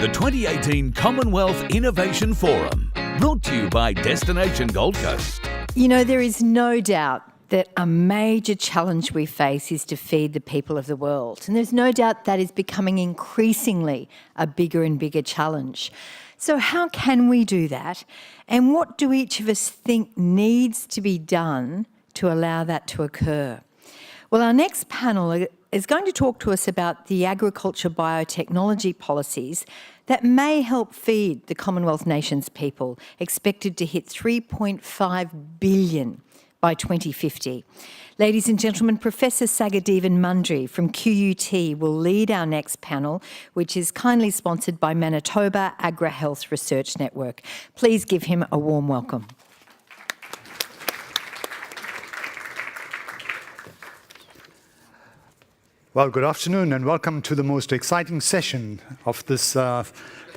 the 2018 Commonwealth Innovation Forum, brought to you by Destination Gold Coast. You know, there is no doubt that a major challenge we face is to feed the people of the world. And there's no doubt that is becoming increasingly a bigger and bigger challenge. So how can we do that? And what do each of us think needs to be done to allow that to occur? Well, our next panel is going to talk to us about the agriculture biotechnology policies that may help feed the Commonwealth nations' people, expected to hit 3.5 billion by 2050. Ladies and gentlemen, Professor Sagadevan Mundree from QUT will lead our next panel, which is kindly sponsored by Manitoba AgriHealth Research Network. Please give him a warm welcome. Well, good afternoon and welcome to the most exciting session of this, the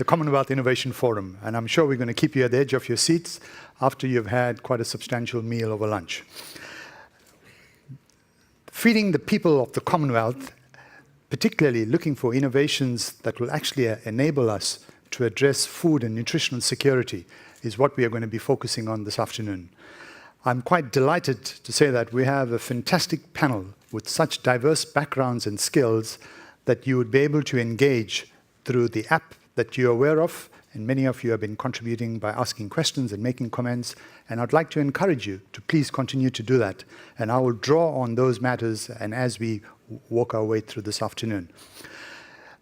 Commonwealth Innovation Forum. And I'm sure we're going to keep you at the edge of your seats after you've had quite a substantial meal over lunch. Feeding the people of the Commonwealth, particularly looking for innovations that will actually enable us to address food and nutritional security, is what we are going to be focusing on this afternoon. I'm quite delighted to say that we have a fantastic panel with such diverse backgrounds and skills that you would be able to engage through the app that you're aware of, and many of you have been contributing by asking questions and making comments, and I'd like to encourage you to please continue to do that, and I will draw on those matters and as we walk our way through this afternoon.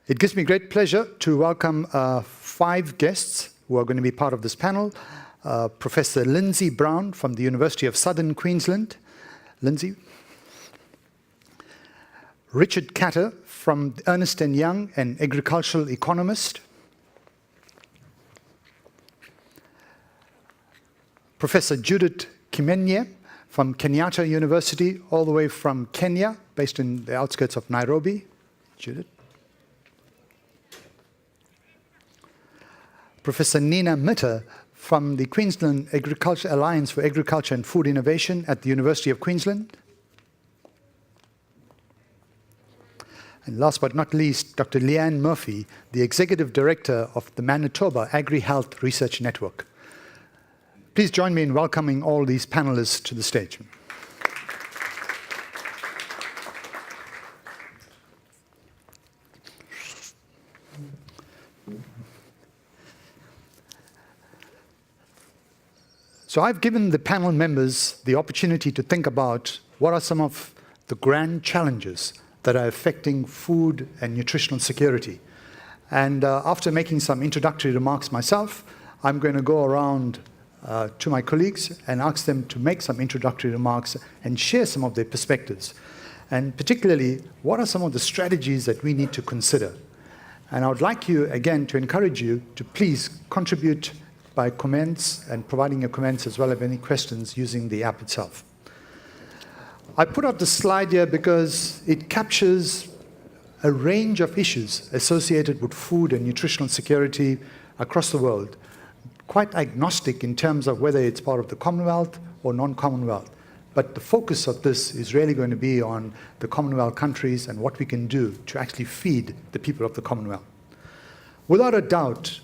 It gives me great pleasure to welcome 5 guests who are going to be part of this panel. Professor Lindsay Brown from the University of Southern Queensland. Lindsay. Richard Catter from Ernst & Young, an agricultural economist. Professor Judith Kimenye from Kenyatta University, all the way from Kenya, based in the outskirts of Nairobi. Judith. Professor Nina Mitter from the Queensland Agriculture Alliance for Agriculture and Food Innovation at the University of Queensland. And last but not least, Dr. Leanne Murphy, the Executive Director of the Manitoba AgriHealth Research Network. Please join me in welcoming all these panelists to the stage. So I've given the panel members the opportunity to think about what are some of the grand challenges that are affecting food and nutritional security. And after making some introductory remarks myself, I'm going to go around to my colleagues and ask them to make some introductory remarks and share some of their perspectives. And particularly, what are some of the strategies that we need to consider? And I would like you, again, to encourage you to please contribute by comments and providing your comments as well as any questions using the app itself. I put up the slide here because it captures a range of issues associated with food and nutritional security across the world, quite agnostic in terms of whether it's part of the Commonwealth or non-Commonwealth. But the focus of this is really going to be on the Commonwealth countries and what we can do to actually feed the people of the Commonwealth. Without a doubt,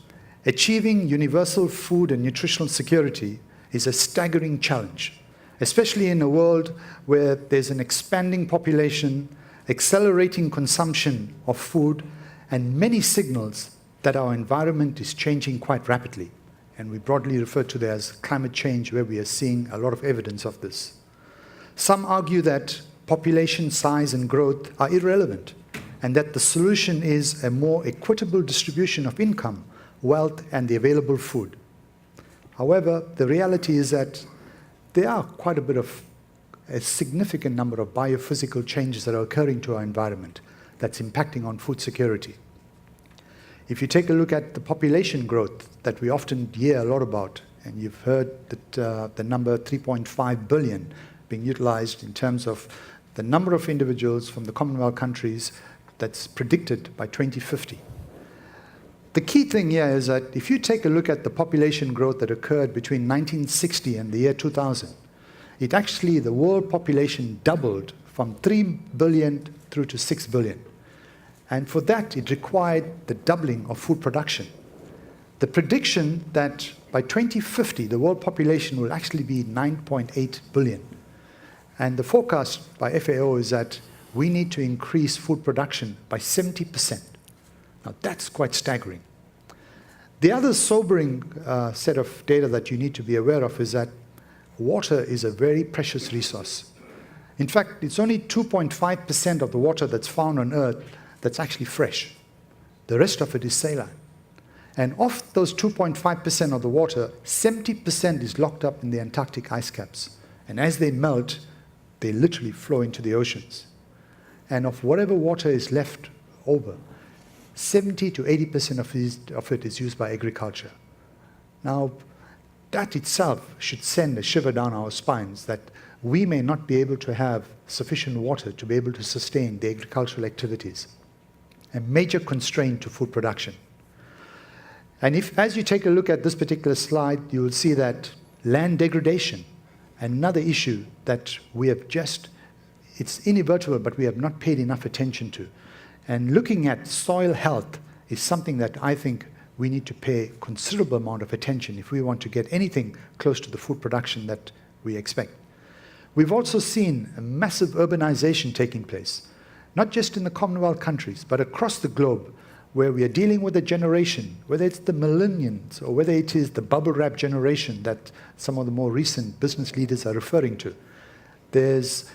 achieving universal food and nutritional security is a staggering challenge, especially in a world where there's an expanding population, accelerating consumption of food, and many signals that our environment is changing quite rapidly. And we broadly refer to that as climate change, where we are seeing a lot of evidence of this. Some argue that population size and growth are irrelevant, and that the solution is a more equitable distribution of income, wealth, and the available food. However, the reality is that there are quite a significant number of biophysical changes that are occurring to our environment that's impacting on food security. If you take a look at the population growth that we often hear a lot about, and you've heard that the number 3.5 billion being utilized in terms of the number of individuals from the Commonwealth countries that's predicted by 2050. The key thing here is that if you take a look at the population growth that occurred between 1960 and the year 2000, the world population doubled from 3 billion through to 6 billion. And for that, it required the doubling of food production. The prediction that by 2050, the world population will actually be 9.8 billion. And the forecast by FAO is that we need to increase food production by 70%. Now, that's quite staggering. The other sobering set of data that you need to be aware of is that water is a very precious resource. In fact, it's only 2.5% of the water that's found on Earth that's actually fresh. The rest of it is saline. And of those 2.5% of the water, 70% is locked up in the Antarctic ice caps. And as they melt, they literally flow into the oceans. And of whatever water is left over, 70 to 80% of it is used by agriculture. Now, that itself should send a shiver down our spines that we may not be able to have sufficient water to be able to sustain the agricultural activities. A major constraint to food production. And as you take a look at this particular slide, you will see that land degradation, another issue that we have it's inevitable, but we have not paid enough attention to. And looking at soil health is something that I think we need to pay considerable amount of attention if we want to get anything close to the food production that we expect. We've also seen a massive urbanization taking place, not just in the Commonwealth countries, but across the globe, where we are dealing with a generation, whether it's the millennials or whether it is the bubble wrap generation that some of the more recent business leaders are referring to. There's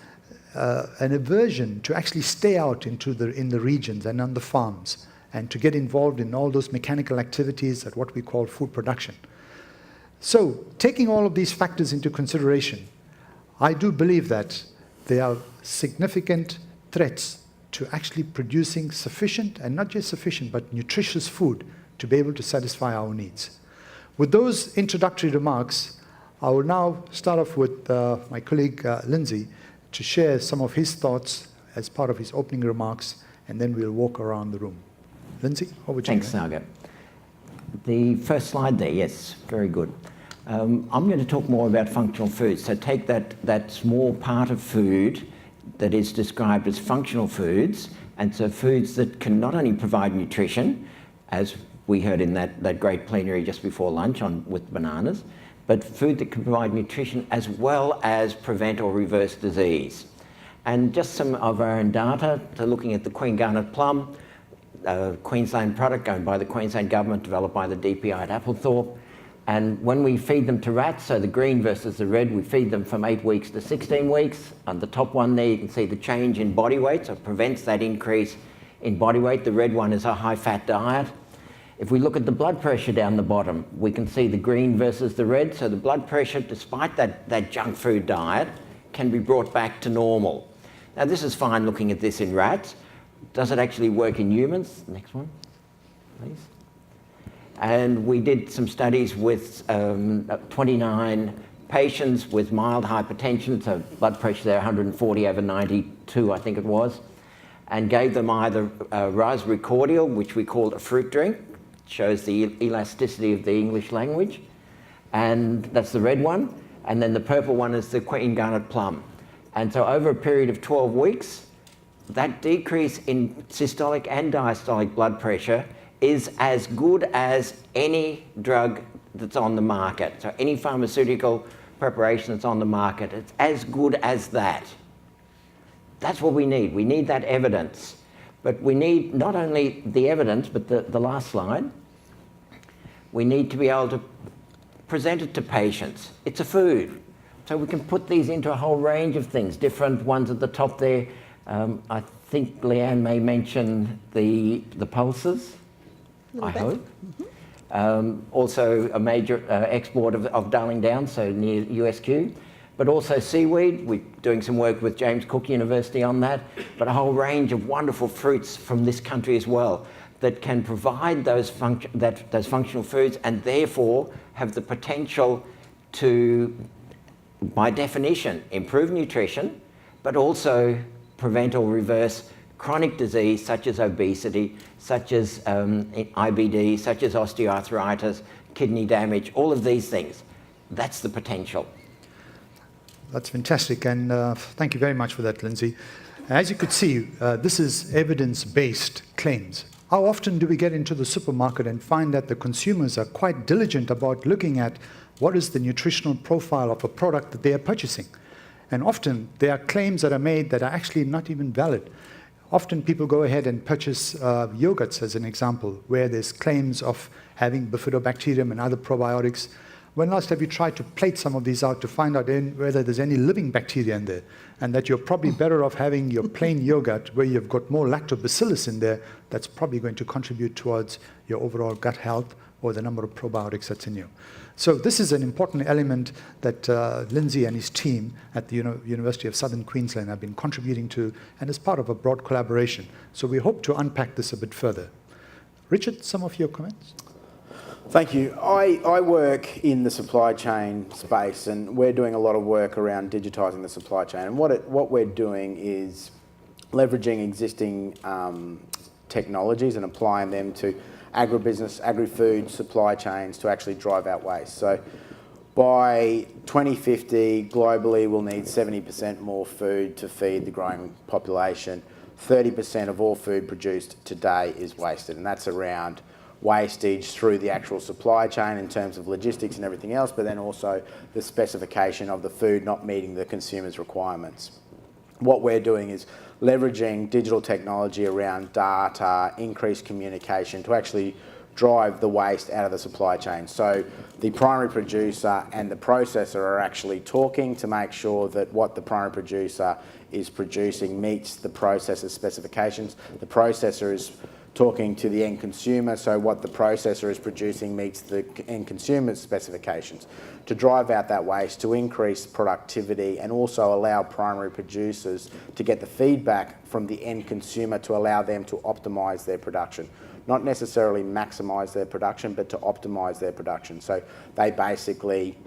an aversion to actually stay out in the regions and on the farms and to get involved in all those mechanical activities at what we call food production. So, taking all of these factors into consideration, I do believe that there are significant threats to actually producing sufficient, and not just sufficient, but nutritious food to be able to satisfy our needs. With those introductory remarks, I will now start off with my colleague Lindsay to share some of his thoughts as part of his opening remarks, and then we'll walk around the room. Lindsay, over to you. Thanks, Sagar. The first slide there, yes, very good. I'm going to talk more about functional foods. So take that small part of food that is described as functional foods, and so foods that can not only provide nutrition, as we heard in that great plenary just before lunch with bananas, but food that can provide nutrition as well as prevent or reverse disease. And just some of our own data, so looking at the Queen Garnet plum, Queensland product owned by the Queensland government, developed by the DPI at Applethorpe. And when we feed them to rats, so the green versus the red, we feed them from 8 weeks to 16 weeks. On the top one there, you can see the change in body weight, so it prevents that increase in body weight. The red one is a high-fat diet. If we look at the blood pressure down the bottom, we can see the green versus the red. So the blood pressure, despite that junk food diet, can be brought back to normal. Now, this is fine looking at this in rats. Does it actually work in humans? Next one, please. And we did some studies with 29 patients with mild hypertension, so blood pressure there 140 over 92, I think it was, and gave them either raspberry cordial, which we called a fruit drink, shows the elasticity of the English language, and that's the red one, and then the purple one is the Queen Garnet plum. And so over a period of 12 weeks, that decrease in systolic and diastolic blood pressure is as good as any drug that's on the market. So any pharmaceutical preparation that's on the market, it's as good as that. That's what we need. We need that evidence. But we need not only the evidence, but the last slide. We need to be able to present it to patients. It's a food. So we can put these into a whole range of things, different ones at the top there. I think Leanne may mention the pulses. I hope. Mm-hmm. Also a major export of Darling Downs, so near USQ, but also seaweed. We're doing some work with James Cook University on that, but a whole range of wonderful fruits from this country as well that can provide those functional foods and therefore have the potential to, by definition, improve nutrition, but also prevent or reverse chronic disease such as obesity, such as IBD, such as osteoarthritis, kidney damage, all of these things. That's the potential. That's fantastic, and thank you very much for that, Lindsay. As you could see, this is evidence-based claims. How often do we get into the supermarket and find that the consumers are quite diligent about looking at what is the nutritional profile of a product that they are purchasing? And often there are claims that are made that are actually not even valid. Often people go ahead and purchase yogurts, as an example, where there's claims of having bifidobacterium and other probiotics. When last have you tried to plate some of these out to find out whether there's any living bacteria in there, and that you're probably better off having your plain yogurt where you've got more lactobacillus in there that's probably going to contribute towards your overall gut health or the number of probiotics that's in you. So this is an important element that Lindsay and his team at the University of Southern Queensland have been contributing to, and is part of a broad collaboration. So we hope to unpack this a bit further. Richard, some of your comments? Thank you. I work in the supply chain space, and we're doing a lot of work around digitising the supply chain. And what we're doing is leveraging existing technologies and applying them to agribusiness, agri-food supply chains to actually drive out waste. So by 2050, globally, we'll need 70% more food to feed the growing population. 30% of all food produced today is wasted, and that's around wastage through the actual supply chain in terms of logistics and everything else, but then also the specification of the food not meeting the consumer's requirements. What we're doing is leveraging digital technology around data, increased communication to actually drive the waste out of the supply chain. So the primary producer and the processor are actually talking to make sure that what the primary producer is producing meets the processor's specifications. The processor is talking to the end consumer, so what the processor is producing meets the end consumer's specifications, to drive out that waste, to increase productivity, and also allow primary producers to get the feedback from the end consumer to allow them to optimise their production. Not necessarily maximise their production, but to optimise their production. So they basically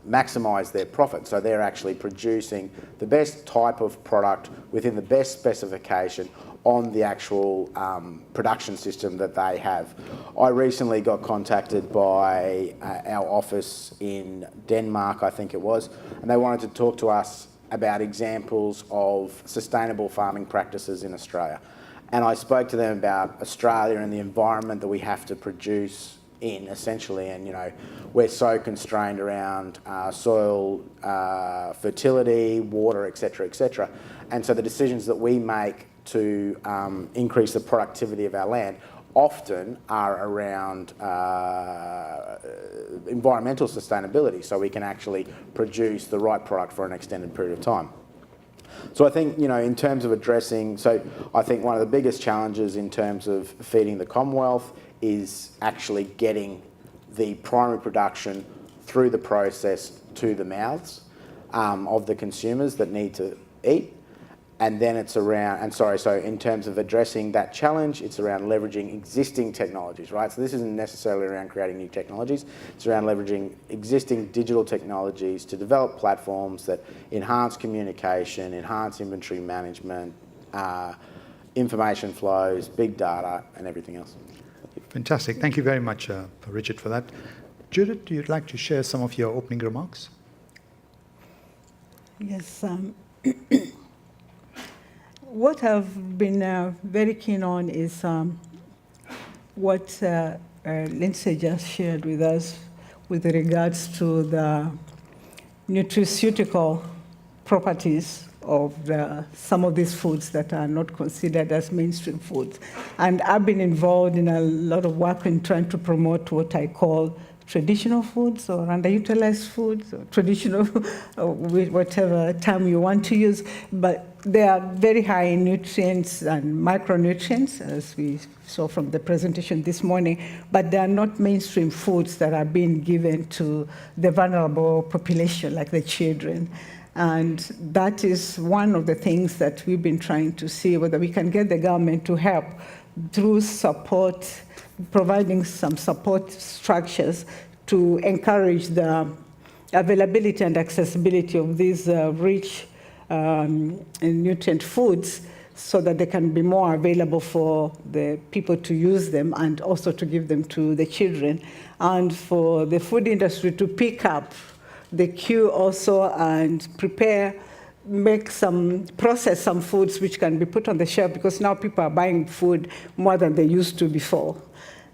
maximise their profit. So they're actually producing the best type of product within the best specification on the actual production system that they have. I recently got contacted by our office in Denmark, I think it was, and they wanted to talk to us about examples of sustainable farming practices in Australia. And I spoke to them about Australia and the environment that we have to produce in, essentially, and we're so constrained around soil fertility, water, etc. And so the decisions that we make to increase the productivity of our land often are around environmental sustainability, so we can actually produce the right product for an extended period of time. So I think, in terms of addressing, I think one of the biggest challenges in terms of feeding the Commonwealth is actually getting the primary production through the process to the mouths of the consumers that need to eat. And then it's around, so in terms of addressing that challenge, it's around leveraging existing technologies, right? So this isn't necessarily around creating new technologies. It's around leveraging existing digital technologies to develop platforms that enhance communication, enhance inventory management, information flows, big data, and everything else. Fantastic. Thank you very much, Richard, for that. Judith, you'd like to share some of your opening remarks? Yes. What I've been very keen on is what Lindsay just shared with us with regards to the nutraceutical properties of some of these foods that are not considered as mainstream foods. And I've been involved in a lot of work in trying to promote what I call traditional foods or underutilized foods, or traditional, whatever term you want to use, but they are very high in nutrients and micronutrients, as we saw from the presentation this morning, but they are not mainstream foods that are being given to the vulnerable population, like the children. And that is one of the things that we've been trying to see, whether we can get the government to help through support, providing some support structures to encourage the availability and accessibility of these rich nutrient foods, so that they can be more available for the people to use them, and also to give them to the children, and for the food industry to pick up the queue also and prepare process some foods which can be put on the shelf, because now people are buying food more than they used to before.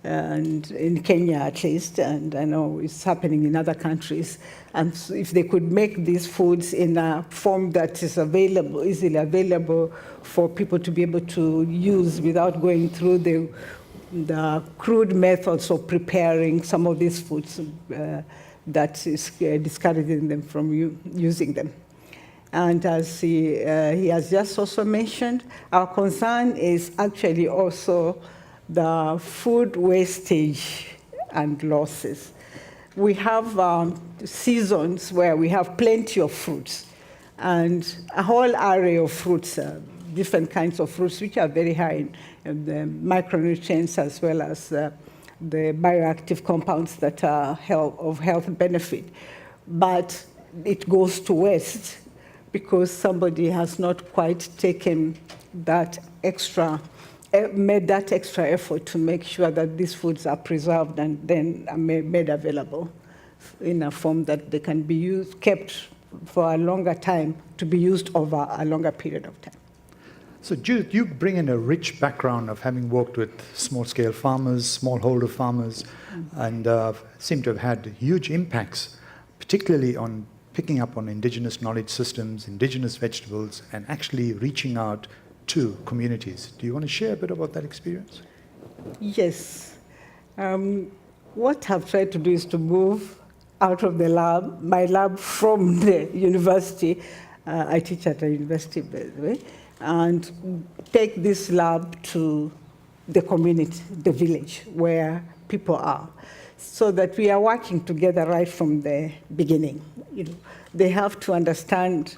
And in Kenya at least, and I know it's happening in other countries. And so if they could make these foods in a form that is available, easily available for people to be able to use without going through the crude methods of preparing some of these foods, that is discouraging them from using them. And as he has just also mentioned, our concern is actually also the food wastage and losses. We have seasons where we have plenty of fruits and a whole array of fruits, different kinds of fruits which are very high in the micronutrients as well as the bioactive compounds that are of health benefit. But it goes to waste because somebody has not quite taken that made that extra effort to make sure that these foods are preserved and then are made available in a form that they can be kept for a longer time, to be used over a longer period of time. So Judith, you bring in a rich background of having worked with small-scale farmers, smallholder farmers, and seem to have had huge impacts, particularly on picking up on indigenous knowledge systems, indigenous vegetables, and actually reaching out to communities. Do you want to share a bit about that experience? Yes. What I've tried to do is to move out of my lab from the university. I teach at a university, by the way, and take this lab to the community, the village, where people are, so that we are working together right from the beginning. They have to understand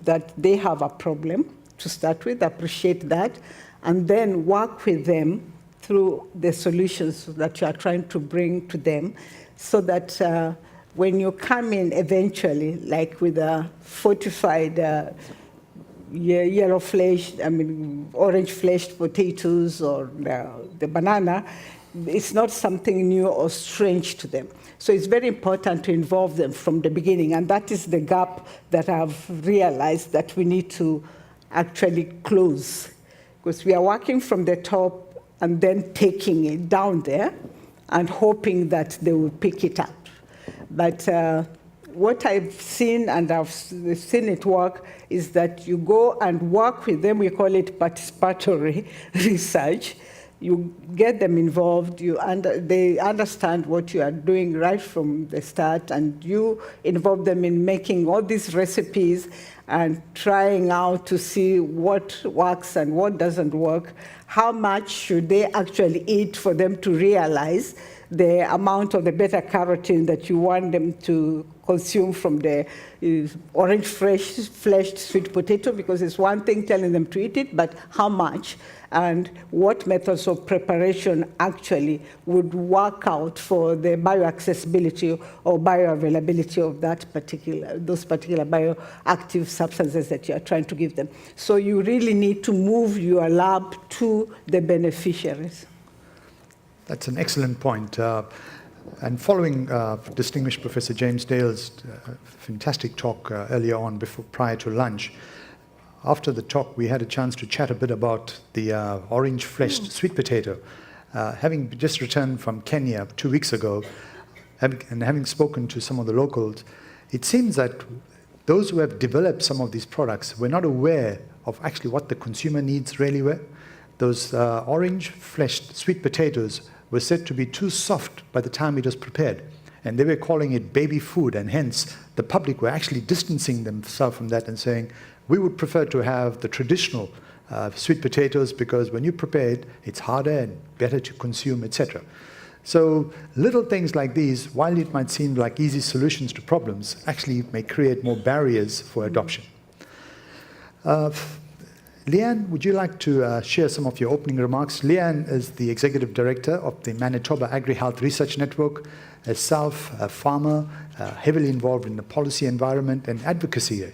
that they have a problem to start with, appreciate that, and then work with them through the solutions that you are trying to bring to them, so that when you come in eventually, like with a fortified orange-fleshed potatoes or the banana, it's not something new or strange to them. So it's very important to involve them from the beginning, and that is the gap that I've realized that we need to actually close, because we are working from the top and then taking it down there and hoping that they will pick it up. But what I've seen, and I've seen it work, is that you go and work with them. We call it participatory research. You get them involved, they understand what you are doing right from the start, and you involve them in making all these recipes and trying out to see what works and what doesn't work. How much should they actually eat for them to realize the amount of the beta-carotene that you want them to consume from the orange-fleshed sweet potato, because it's one thing telling them to eat it, but how much and what methods of preparation actually would work out for the bioaccessibility or bioavailability of those particular bioactive substances that you are trying to give them. So you really need to move your lab to the beneficiaries. That's an excellent point. And following distinguished Professor James Dale's fantastic talk earlier on, prior to lunch, after the talk we had a chance to chat a bit about the orange-fleshed sweet potato. Having just returned from Kenya 2 weeks ago, and having spoken to some of the locals, it seems that those who have developed some of these products were not aware of actually what the consumer needs really were. Those orange-fleshed sweet potatoes were said to be too soft by the time it was prepared. And they were calling it baby food, and hence the public were actually distancing themselves from that and saying, we would prefer to have the traditional sweet potatoes, because when you prepare it, it's harder and better to consume, etc. So little things like these, while it might seem like easy solutions to problems, actually may create more barriers for adoption. Leanne, would you like to share some of your opening remarks? Leanne is the Executive Director of the Manitoba Agri-Health Research Network, herself a farmer, heavily involved in the policy environment and advocacy.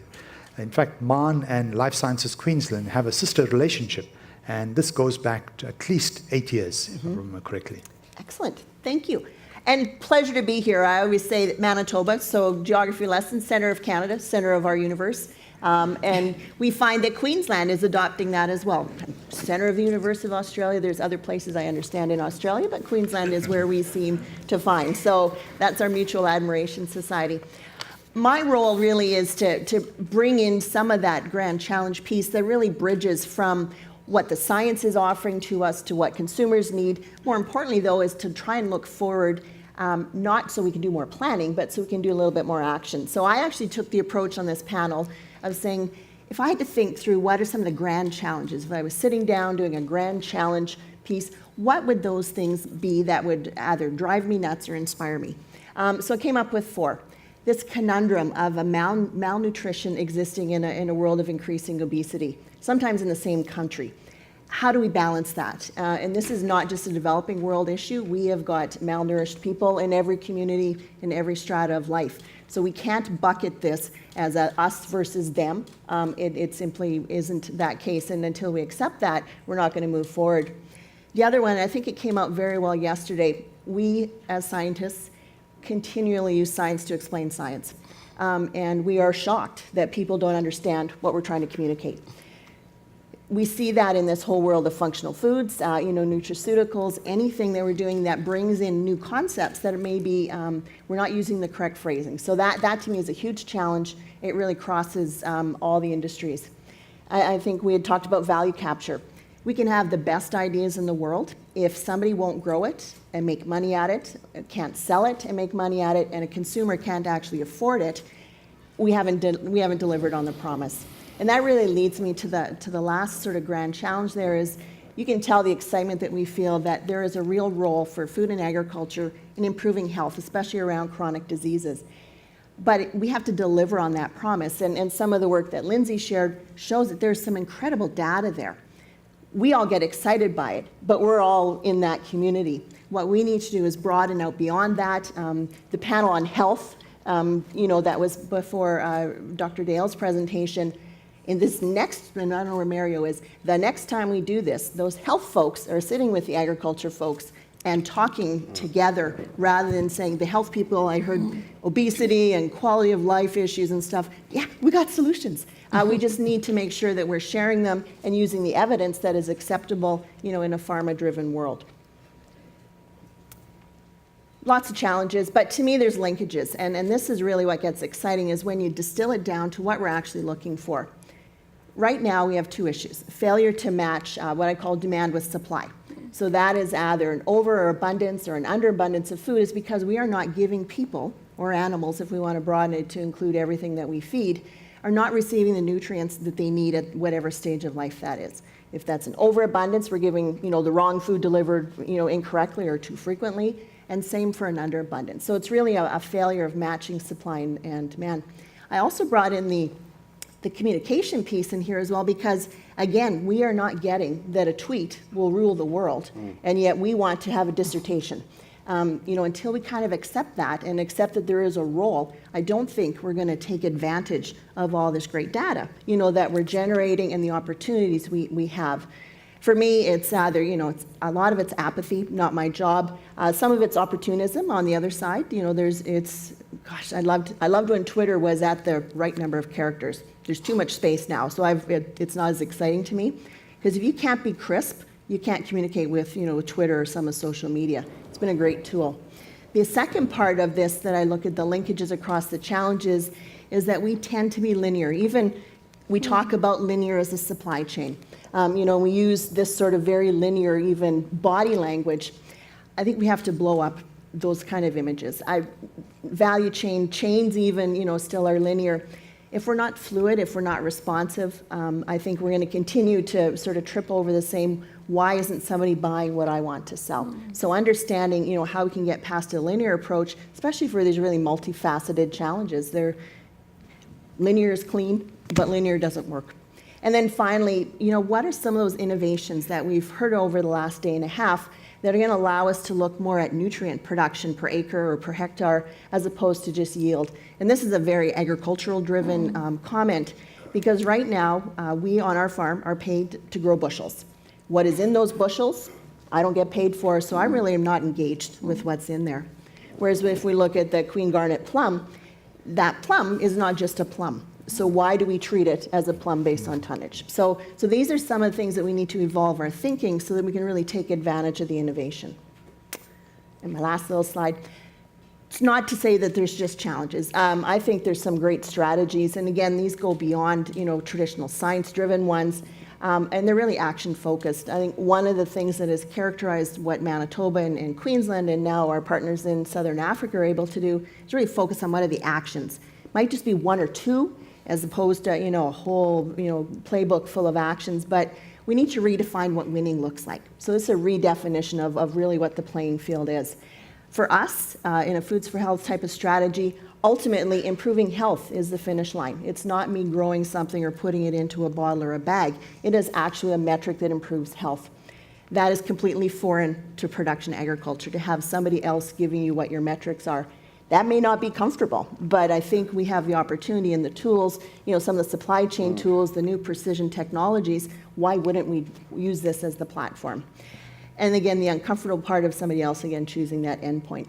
In fact, MAN and Life Sciences Queensland have a sister relationship, and this goes back to at least 8 years, if I remember correctly. Excellent, thank you. And pleasure to be here. I always say that Manitoba, so geography lesson, center of Canada, center of our universe. And we find that Queensland is adopting that as well. Center of the University of Australia, there's other places I understand in Australia, but Queensland is where we seem to find. So that's our Mutual Admiration Society. My role really is to bring in some of that grand challenge piece that really bridges from what the science is offering to us to what consumers need. More importantly, though, is to try and look forward, not so we can do more planning, but so we can do a little bit more action. So I actually took the approach on this panel of saying, if I had to think through what are some of the grand challenges, if I was sitting down doing a grand challenge piece, what would those things be that would either drive me nuts or inspire me? So I came up with 4. This conundrum of a malnutrition existing in a world of increasing obesity, sometimes in the same country. How do we balance that? And this is not just a developing world issue. We have got malnourished people in every community, in every strata of life. So we can't bucket this as a us versus them. It simply isn't that case. And until we accept that, we're not going to move forward. The other one, I think it came out very well yesterday. We, as scientists, continually use science to explain science. And we are shocked that people don't understand what we're trying to communicate. We see that in this whole world of functional foods, nutraceuticals, anything that we're doing that brings in new concepts that maybe we're not using the correct phrasing. So that to me is a huge challenge. It really crosses all the industries. I think we had talked about value capture. We can have the best ideas in the world. If somebody won't grow it and make money at it, can't sell it and make money at it, and a consumer can't actually afford it, we haven't delivered on the promise. And that really leads me to the last sort of grand challenge there is, you can tell the excitement that we feel that there is a real role for food and agriculture in improving health, especially around chronic diseases. But we have to deliver on that promise. And some of the work that Lindsay shared shows that there's some incredible data there. We all get excited by it, but we're all in that community. What we need to do is broaden out beyond that. The panel on health, that was before Dr. Dale's presentation. In this next, and I don't know where Mario is, the next time we do this, those health folks are sitting with the agriculture folks and talking together rather than saying the health people, I heard obesity and quality of life issues and stuff. Yeah, we got solutions. We just need to make sure that we're sharing them and using the evidence that is acceptable, in a pharma-driven world. Lots of challenges, but to me there's linkages, and this is really what gets exciting is when you distill it down to what we're actually looking for. Right now we have 2 issues. Failure to match what I call demand with supply. So that is either an overabundance or an underabundance of food is because we are not giving people, or animals if we want to broaden it to include everything that we feed, are not receiving the nutrients that they need at whatever stage of life that is. If that's an overabundance, we're giving the wrong food delivered incorrectly or too frequently, and same for an underabundance. So it's really a failure of matching supply and demand. I also brought in the communication piece in here as well because, again, we are not getting that a tweet will rule the world, and yet we want to have a dissertation. Until we kind of accept that and accept that there is a role, I don't think we're going to take advantage of all this great data, that we're generating and the opportunities we have. For me, it's either, it's a lot of it's apathy, not my job. Some of it's opportunism on the other side. I loved when Twitter was at the right number of characters. There's too much space now, so it's not as exciting to me. Because if you can't be crisp, you can't communicate with, Twitter or some of social media. It's been a great tool. The second part of this that I look at the linkages across the challenges is that we tend to be linear. Even we talk about linear as a supply chain. We use this sort of very linear, even body language. I think we have to blow up those kind of images. Value chains even, still are linear. If we're not fluid, if we're not responsive, I think we're going to continue to sort of trip over the same, why isn't somebody buying what I want to sell? So understanding, how we can get past a linear approach, especially for these really multifaceted challenges. Linear is clean, but linear doesn't work. And then finally, what are some of those innovations that we've heard over the last day and a half that are going to allow us to look more at nutrient production per acre or per hectare as opposed to just yield? And this is a very agricultural-driven comment because right now we on our farm are paid to grow bushels. What is in those bushels, I don't get paid for, so I really am not engaged with what's in there. Whereas if we look at the Queen Garnet plum, that plum is not just a plum. So why do we treat it as a plum based on tonnage? So these are some of the things that we need to evolve our thinking so that we can really take advantage of the innovation. And my last little slide. It's not to say that there's just challenges. I think there's some great strategies, and again, these go beyond traditional science-driven ones, and they're really action-focused. I think one of the things that has characterized what Manitoba and Queensland and now our partners in Southern Africa are able to do is really focus on what are the actions. It might just be one or two, as opposed to a whole playbook full of actions, but we need to redefine what winning looks like. So this is a redefinition of really what the playing field is. For us, in a Foods for Health type of strategy, ultimately improving health is the finish line. It's not me growing something or putting it into a bottle or a bag. It is actually a metric that improves health. That is completely foreign to production agriculture, to have somebody else giving you what your metrics are. That may not be comfortable, but I think we have the opportunity and the tools, some of the supply chain tools, the new precision technologies. Why wouldn't we use this as the platform? And again, the uncomfortable part of somebody else, again, choosing that endpoint.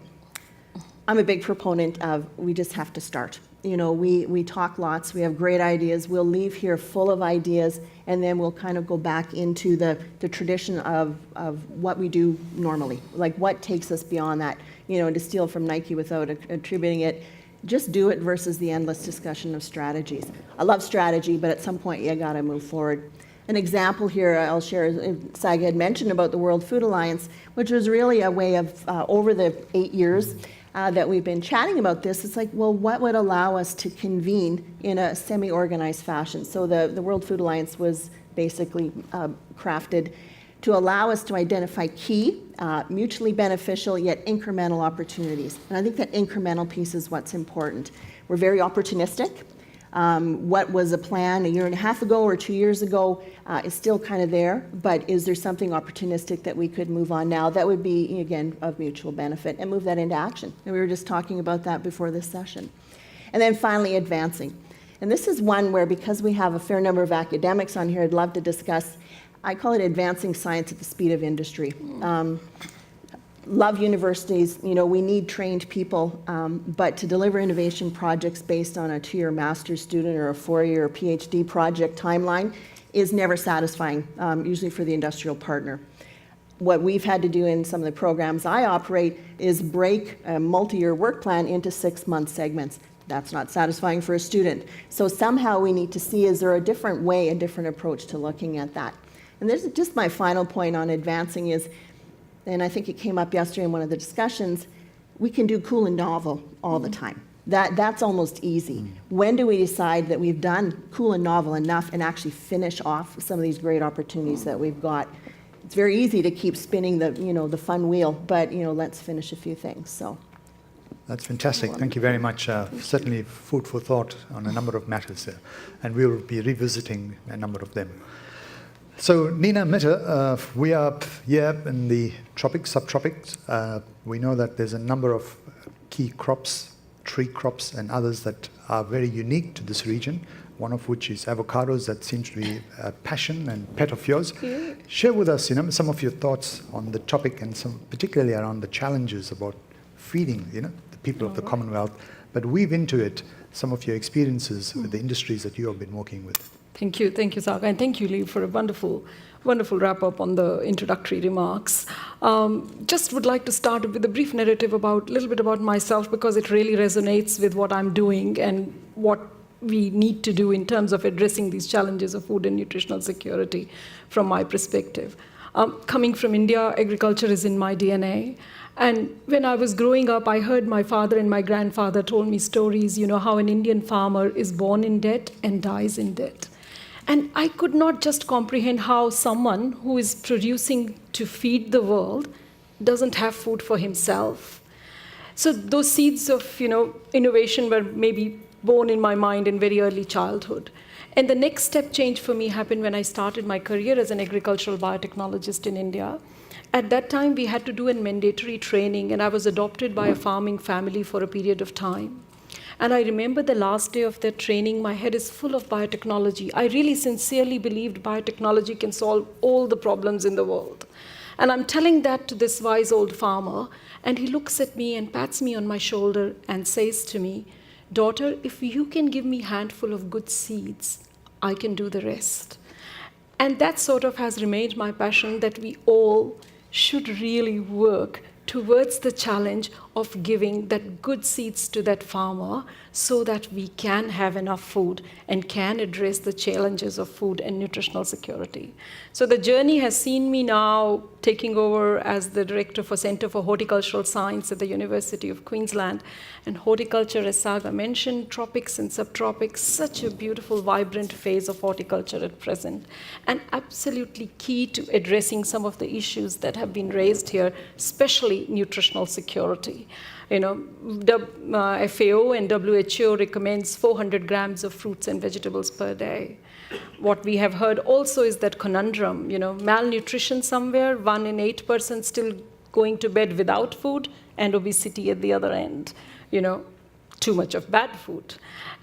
I'm a big proponent of we just have to start. We talk lots, we have great ideas, we'll leave here full of ideas, and then we'll kind of go back into the tradition of what we do normally, like what takes us beyond that, to steal from Nike without attributing it. Just do it versus the endless discussion of strategies. I love strategy, but at some point you gotta move forward. An example here I'll share, Saga had mentioned about the World Food Alliance, which was really a way of, over the 8 years that we've been chatting about this, it's like, well, what would allow us to convene in a semi-organized fashion? So the World Food Alliance was basically crafted to allow us to identify key, mutually beneficial, yet incremental opportunities. And I think that incremental piece is what's important. We're very opportunistic. What was a plan a year and a half ago or 2 years ago is still kind of there, but is there something opportunistic that we could move on now that would be, again, of mutual benefit, and move that into action? And we were just talking about that before this session. And then finally, advancing. And this is one where, because we have a fair number of academics on here, I'd love to discuss. I call it advancing science at the speed of industry. Love universities, we need trained people, but to deliver innovation projects based on a 2-year master's student or a 4-year PhD project timeline is never satisfying, usually for the industrial partner. What we've had to do in some of the programs I operate is break a multi-year work plan into 6-month segments. That's not satisfying for a student. So somehow we need to see, is there a different way, a different approach to looking at that? And this is just my final point on advancing is, and I think it came up yesterday in one of the discussions, we can do cool and novel all the time. That's almost easy. When do we decide that we've done cool and novel enough and actually finish off some of these great opportunities that we've got? It's very easy to keep spinning the fun wheel, but let's finish a few things. So that's fantastic. Thank you very much. Certainly food for thought on a number of matters there, and we'll be revisiting a number of them. So Nina Mitter, we are here in the tropics, subtropics. We know that there's a number of key crops, tree crops and others that are very unique to this region, one of which is avocados. That seems to be a passion and pet of yours. Share with us some of your thoughts on the topic, and some particularly around the challenges about feeding the people of the Commonwealth, but weave into it some of your experiences with the industries that you have been working with. Thank you, Saga, and thank you, Lee, for a wonderful wrap-up on the introductory remarks. Just would like to start with a brief narrative a little bit about myself, because it really resonates with what I'm doing and what we need to do in terms of addressing these challenges of food and nutritional security from my perspective. Coming from India, agriculture is in my DNA. And when I was growing up, I heard my father and my grandfather told me stories, how an Indian farmer is born in debt and dies in debt. And I could not just comprehend how someone who is producing to feed the world doesn't have food for himself. So those seeds of, innovation were maybe born in my mind in very early childhood. And the next step change for me happened when I started my career as an agricultural biotechnologist in India. At that time, we had to do a mandatory training, and I was adopted by a farming family for a period of time. And I remember the last day of that training, my head is full of biotechnology. I really sincerely believed biotechnology can solve all the problems in the world. And I'm telling that to this wise old farmer, and he looks at me and pats me on my shoulder and says to me, daughter, if you can give me a handful of good seeds, I can do the rest. And that sort of has remained my passion, that we all should really work towards the challenge of giving that good seeds to that farmer so that we can have enough food and can address the challenges of food and nutritional security. So the journey has seen me now taking over as the director for Center for Horticultural Science at the University of Queensland. And horticulture, as Saga mentioned, tropics and subtropics, such a beautiful, vibrant phase of horticulture at present, and absolutely key to addressing some of the issues that have been raised here, especially nutritional security. You know, FAO and WHO recommends 400 grams of fruits and vegetables per day. What we have heard also is that conundrum, you know, malnutrition somewhere, 1 in 8 persons still going to bed without food, and obesity at the other end, you know, too much of bad food.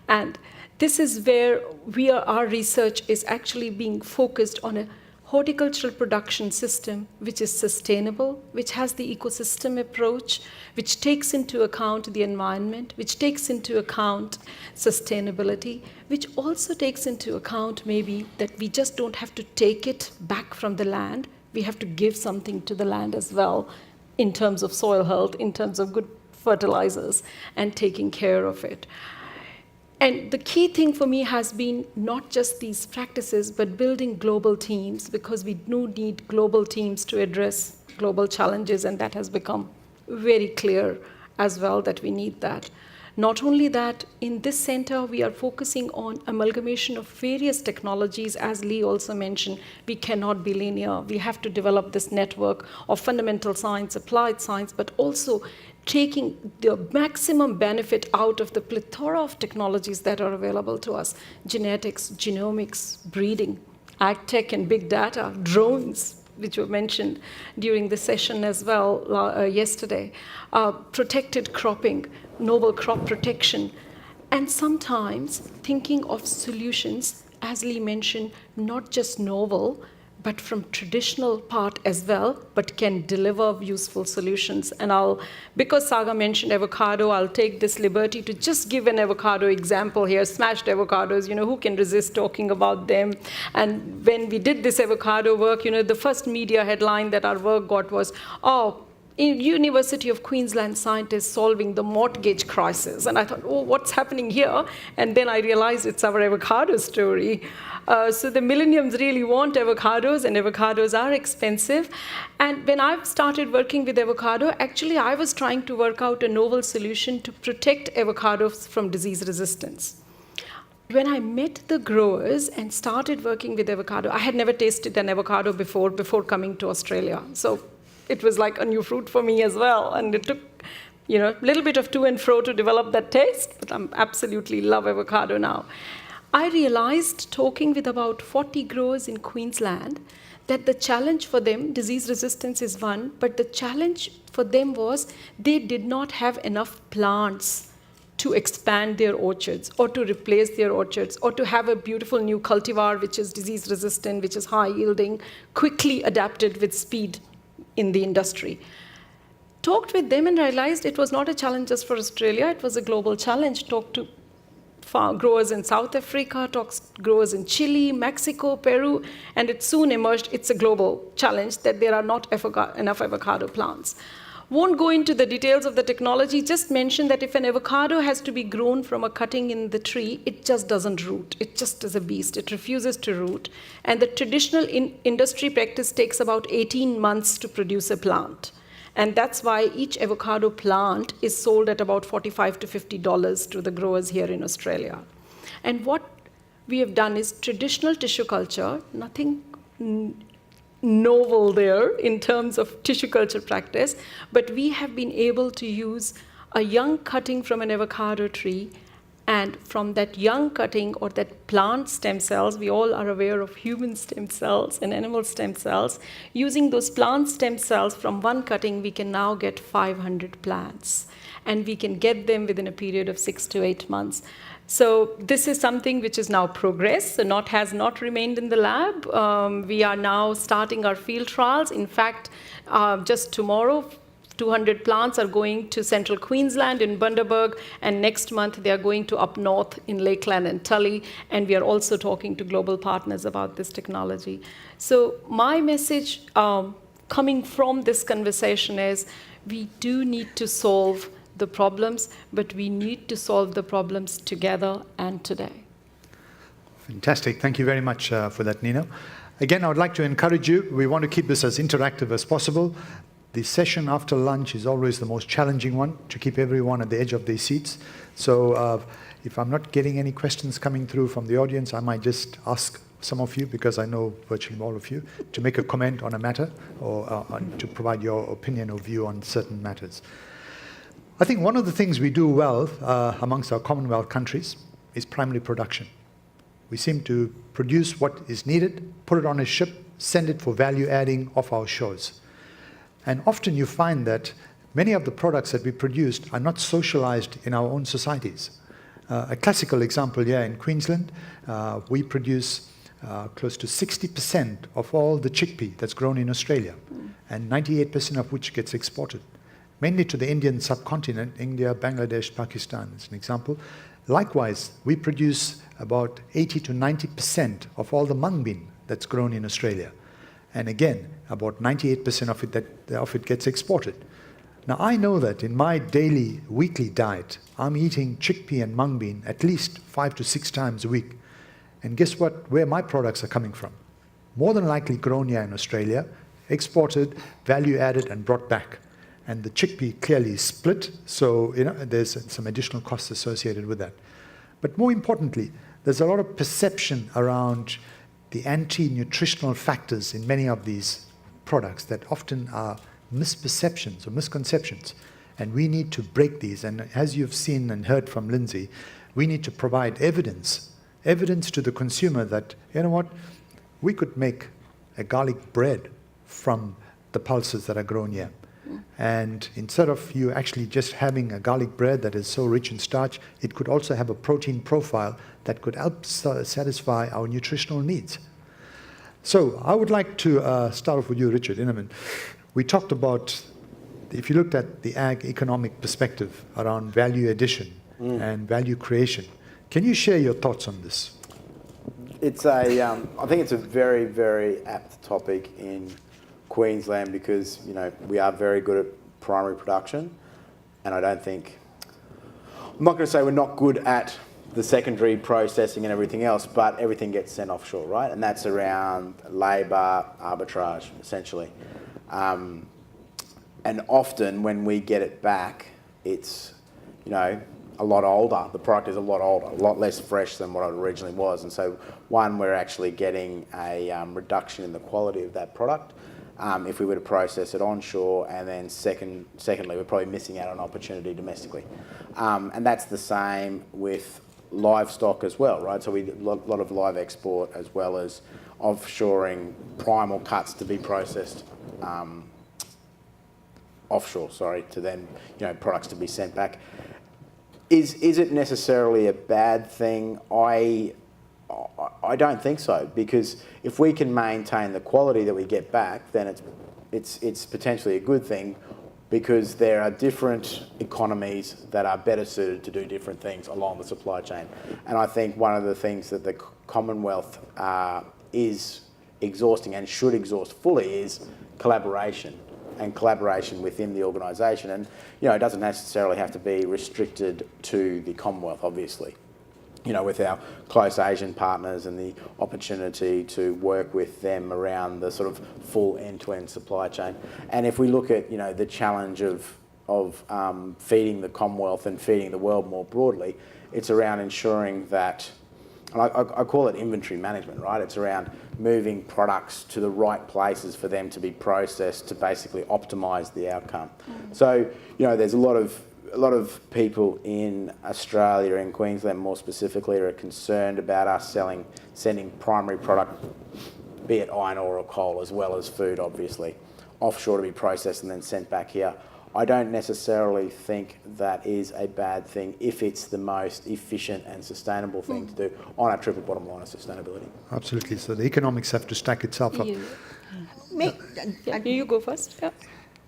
And this is where our research is actually being focused on a horticultural production system which is sustainable, which has the ecosystem approach, which takes into account the environment, which takes into account sustainability, which also takes into account maybe that we just don't have to take it back from the land, we have to give something to the land as well in terms of soil health, in terms of good fertilizers, and taking care of it. And the key thing for me has been not just these practices, but building global teams, because we do need global teams to address global challenges, and that has become very clear as well that we need that. Not only that, in this center, we are focusing on amalgamation of various technologies. As Lee also mentioned, we cannot be linear. We have to develop this network of fundamental science, applied science, but also taking the maximum benefit out of the plethora of technologies that are available to us: genetics, genomics, breeding, ag tech and big data, drones, which were mentioned during the session as well yesterday, protected cropping, novel crop protection, and sometimes thinking of solutions, as Lee mentioned, not just novel, but from traditional part as well, but can deliver useful solutions. And because Saga mentioned avocado, I'll take this liberty to just give an avocado example here. Smashed avocados, you know, who can resist talking about them? And when we did this avocado work, you know, the first media headline that our work got was, University of Queensland scientists solving the mortgage crisis. And I thought, oh, what's happening here? And then I realized it's our avocado story. So the millenniums really want avocados, and avocados are expensive. And when I started working with avocado, actually I was trying to work out a novel solution to protect avocados from disease resistance. When I met the growers and started working with avocado, I had never tasted an avocado before coming to Australia. So it was like a new fruit for me as well. And it took, you know, a little bit of to and fro to develop that taste, but I absolutely love avocado now. I realized, talking with about 40 growers in Queensland, that the challenge for them, disease resistance is one, but the challenge for them was they did not have enough plants to expand their orchards or to replace their orchards or to have a beautiful new cultivar which is disease resistant, which is high yielding, quickly adapted with speed in the industry. Talked with them and realized it was not a challenge just for Australia, it was a global challenge. Talked to growers in South Africa, growers in Chile, Mexico, Peru, and it soon emerged it's a global challenge that there are not enough avocado plants. Won't go into the details of the technology, just mention that if an avocado has to be grown from a cutting in the tree, it just doesn't root. It just is a beast. It refuses to root. And the traditional industry practice takes about 18 months to produce a plant. And that's why each avocado plant is sold at about $45 to $50 to the growers here in Australia. And what we have done is traditional tissue culture, nothing novel there in terms of tissue culture practice, but we have been able to use a young cutting from an avocado tree, and from that young cutting or that plant stem cells, we all are aware of human stem cells and animal stem cells. Using those plant stem cells from one cutting, we can now get 500 plants, and we can get them within a period of 6 to 8 months. So this is something which is now progress, so has not remained in the lab. We are now starting our field trials. In fact, just tomorrow, 200 plants are going to central Queensland in Bundaberg, and next month they are going to up north in Lakeland and Tully, and we are also talking to global partners about this technology. So my message coming from this conversation is we do need to solve the problems, but we need to solve the problems together and today. Fantastic. Thank you very much for that, Nina. Again, I would like to encourage you. We want to keep this as interactive as possible. The session after lunch is always the most challenging one, to keep everyone at the edge of their seats. So if I'm not getting any questions coming through from the audience, I might just ask some of you, because I know virtually all of you, to make a comment on a matter or to provide your opinion or view on certain matters. I think one of the things we do well amongst our Commonwealth countries is primary production. We seem to produce what is needed, put it on a ship, send it for value adding off our shores. And often you find that many of the products that we produced are not socialized in our own societies. A classical example here in Queensland, we produce close to 60% of all the chickpea that's grown in Australia, and 98% of which gets exported, mainly to the Indian subcontinent, India, Bangladesh, Pakistan as an example. Likewise, we produce about 80 to 90% of all the mung bean that's grown in Australia. And again, about 98% of it gets exported. Now, I know that in my daily, weekly diet, I'm eating chickpea and mung bean at least 5 to 6 times a week. And guess what? Where my products are coming from? More than likely grown here in Australia, exported, value added, and brought back. And the chickpea clearly is split, so there's some additional costs associated with that. But more importantly, there's a lot of perception around the anti-nutritional factors in many of these products that often are misperceptions or misconceptions. And we need to break these. And as you've seen and heard from Lindsay, we need to provide evidence to the consumer that, you know what, we could make a garlic bread from the pulses that are grown here. And instead of you actually just having a garlic bread that is so rich in starch, it could also have a protein profile that could help satisfy our nutritional needs. So I would like to start off with you, Richard Innerman. We talked about, if you looked at the ag economic perspective around value addition and value creation, can you share your thoughts on this? I think it's a very, very apt topic in Queensland, because we are very good at primary production, and I'm not going to say we're not good at the secondary processing and everything else, but everything gets sent offshore, right? And that's around labour arbitrage, essentially. And often when we get it back, it's a lot older. The product is a lot older, a lot less fresh than what it originally was. And so, one, we're actually getting a reduction in the quality of that product if we were to process it onshore, and then secondly, we're probably missing out on opportunity domestically. And that's the same with livestock as well, right? So we do a lot of live export, as well as offshoring primal cuts to be processed offshore, to then products to be sent back. Is it necessarily a bad thing? I don't think so, because if we can maintain the quality that we get back, then it's potentially a good thing, because there are different economies that are better suited to do different things along the supply chain. And I think one of the things that the Commonwealth is exhausting and should exhaust fully is collaboration, and collaboration within the organisation. And it doesn't necessarily have to be restricted to the Commonwealth, obviously. With our close Asian partners and the opportunity to work with them around the sort of full end-to-end supply chain. And if we look at the challenge of feeding the Commonwealth and feeding the world more broadly, it's around ensuring that, and I call it inventory management, right? It's around moving products to the right places for them to be processed to basically optimise the outcome. So there's a lot of people in Australia, in Queensland more specifically, are concerned about us sending primary product, be it iron ore or coal, as well as food, obviously, offshore to be processed and then sent back here. I don't necessarily think that is a bad thing if it's the most efficient and sustainable thing to do on our triple bottom line of sustainability. Absolutely. So the economics have to stack itself up. You go first. Yeah.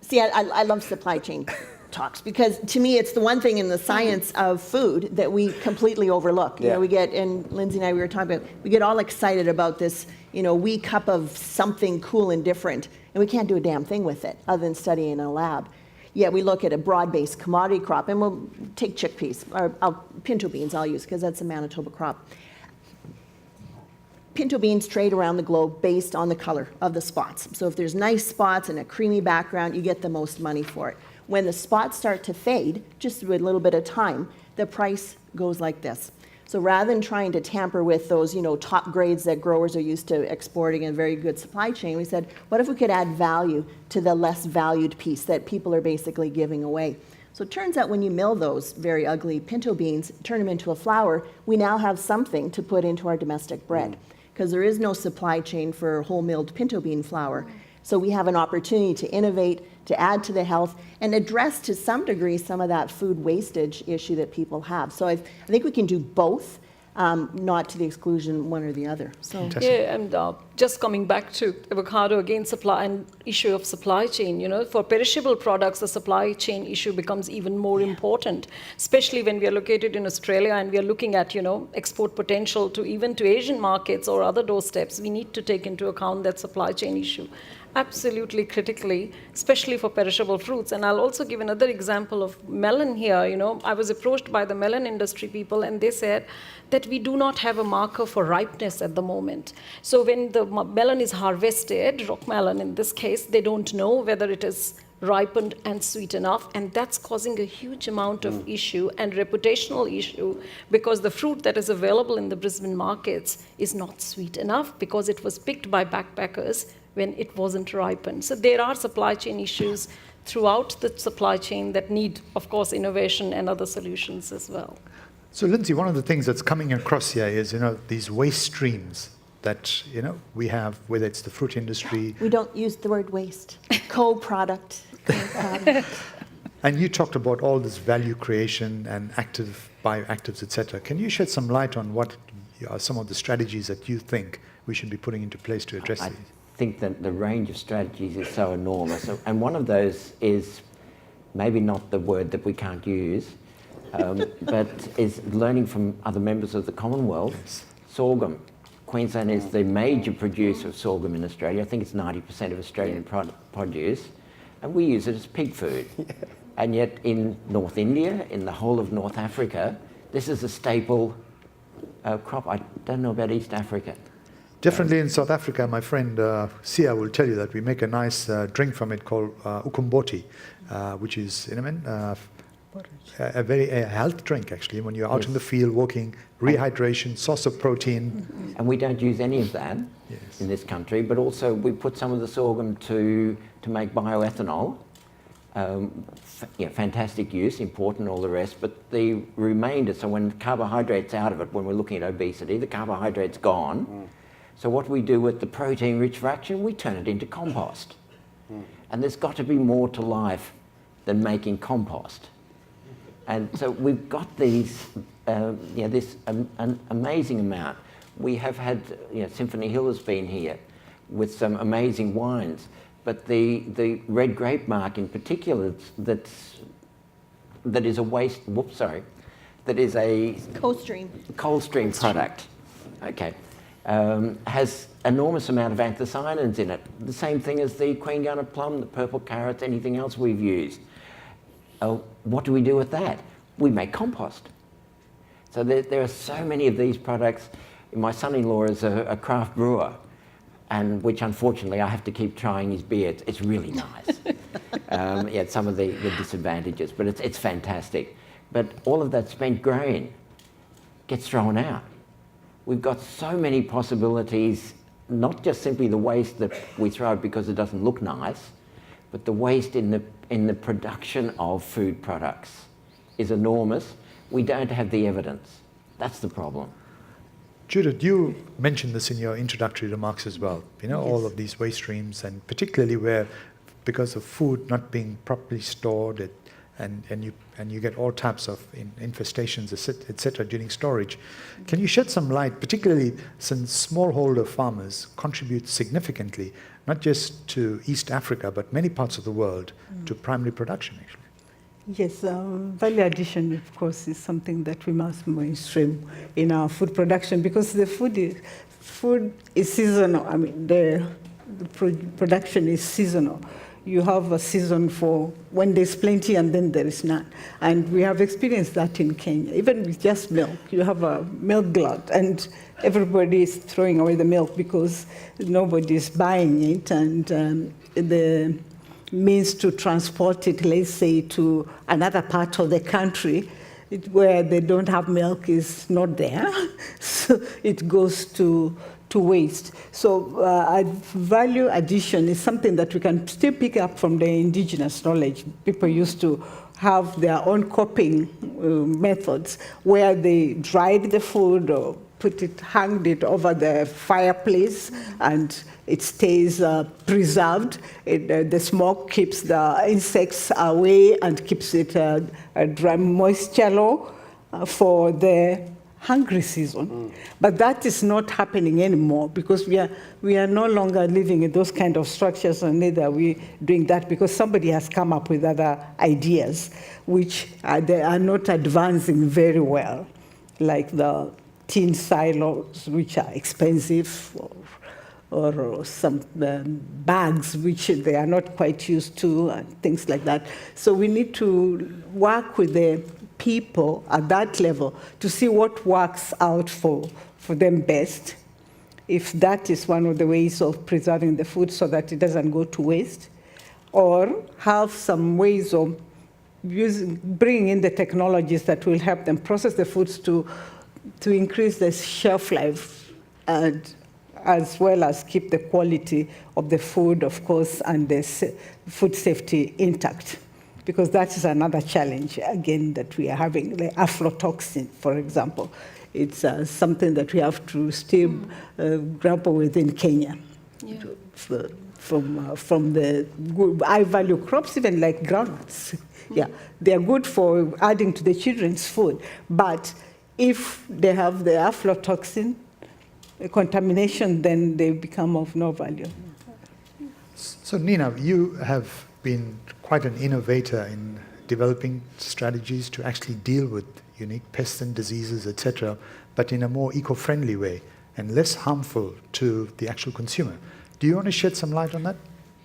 See, I love supply chain talks because to me it's the one thing in the science of food that we completely overlook. You know, we get, and Lindsay and I, we were talking about, we get all excited about this, you know, wee cup of something cool and different, and we can't do a damn thing with it other than study in a lab. Yet we look at a broad-based commodity crop, and we'll take chickpeas, or pinto beans I'll use because that's a Manitoba crop. Pinto beans trade around the globe based on the color of the spots. So if there's nice spots and a creamy background, you get the most money for it. When the spots start to fade, just with a little bit of time, the price goes like this. So rather than trying to tamper with those, you know, top grades that growers are used to exporting in a very good supply chain, we said, what if we could add value to the less valued piece that people are basically giving away? So it turns out when you mill those very ugly pinto beans, turn them into a flour, we now have something to put into our domestic bread. Because there is no supply chain for whole milled pinto bean flour. So we have an opportunity to innovate, to add to the health, and address to some degree some of that food wastage issue that people have. So I think we can do both, not to the exclusion one or the other. So yeah, and just coming back to avocado again, supply and issue of supply chain. You know, for perishable products, the supply chain issue becomes even more important, especially when we are located in Australia and we are looking at, you know, export potential to even to Asian markets or other doorsteps. We need to take into account that supply chain issue. Absolutely critically, especially for perishable fruits. And I'll also give another example of melon here. You know, I was approached by the melon industry people and they said that we do not have a marker for ripeness at the moment. So when the melon is harvested, rock melon in this case, they don't know whether it is ripened and sweet enough, and that's causing a huge amount of issue and reputational issue because the fruit that is available in the Brisbane markets is not sweet enough because it was picked by backpackers when it wasn't ripened. So there are supply chain issues throughout the supply chain that need, of course, innovation and other solutions as well. So Lindsay, one of the things that's coming across here is, you know, these waste streams that, you know, we have, whether it's the fruit industry. We don't use the word waste. Co-product. And you talked about all this value creation and active bioactives, etc. Can you shed some light on what are some of the strategies that you think we should be putting into place to address these? I think that the range of strategies is so enormous, and one of those is maybe not the word that we can't use, but is learning from other members of the Commonwealth. Yes. Sorghum. Queensland is the major producer of sorghum in Australia. I think it's 90% of Australian produce, and we use it as pig food. And yet in North India, in the whole of North Africa, this is a staple crop. I don't know about East Africa. Definitely in South Africa, my friend Sia will tell you that we make a nice drink from it called ukumboti, which is, you know, a very health drink actually. When you're out in the field walking, rehydration, source of protein. And we don't use any of that in this country, but also we put some of the sorghum to make bioethanol. Fantastic use, important, all the rest, but the remainder, so when carbohydrate's out of it, when we're looking at obesity, the carbohydrate's gone. So what we do with the protein-rich fraction, we turn it into compost. And there's got to be more to life than making compost. And so we've got these, this an amazing amount. We have had, Symphony Hill has been here with some amazing wines, but the red grape mark in particular, that is a waste. That is a Coldstream product. Okay. Has enormous amount of anthocyanins in it. The same thing as the Queen Gunner plum, the purple carrots, anything else we've used. What do we do with that? We make compost. So there are so many of these products. My son-in-law is a craft brewer, and which unfortunately I have to keep trying his beer. It's really nice. Some of the disadvantages, but it's fantastic. But all of that spent grain gets thrown out. We've got so many possibilities, not just simply the waste that we throw out because it doesn't look nice, but the waste in the production of food products is enormous. We don't have the evidence. That's the problem. Judith, you mentioned this in your introductory remarks as well. All of these waste streams, and particularly where, because of food not being properly stored, and you get all types of infestations, etc. during storage. Can you shed some light, particularly since smallholder farmers contribute significantly, not just to East Africa, but many parts of the world, to primary production, actually. Yes, value addition, of course, is something that we must mainstream in our food production, because the food is seasonal. I mean, the production is seasonal. You have a season for when there's plenty and then there is none. And we have experienced that in Kenya. Even with just milk, you have a milk glut, and everybody is throwing away the milk because nobody is buying it, and the means to transport it, let's say, to another part of the country where they don't have milk is not there. So it goes to waste. So value addition is something that we can still pick up from the indigenous knowledge. People used to have their own coping methods where they dried the food or hanged it over the fireplace, and it stays preserved. The smoke keeps the insects away and keeps it dry, moisture low for the hungry season. But that is not happening anymore, because we are no longer living in those kind of structures, and neither are we doing that because somebody has come up with other ideas which they are not advancing very well, like the tin silos, which are expensive, or some bags which they are not quite used to, and things like that. So we need to work with the people at that level to see what works out for them best, if that is one of the ways of preserving the food so that it doesn't go to waste, or have some ways of bringing in the technologies that will help them process the foods to increase the shelf life, and as well as keep the quality of the food, of course, and the food safety intact. Because that is another challenge, again, that we are having, the aflatoxin, for example. It's something that we have to still grapple with in Kenya. Yeah. From the high-value crops, even like groundnuts. Yeah, they are good for adding to the children's food, but if they have the aflatoxin contamination, then they become of no value. So Nina, you have been quite an innovator in developing strategies to actually deal with unique pests and diseases, etc., but in a more eco-friendly way and less harmful to the actual consumer. Do you want to shed some light on that?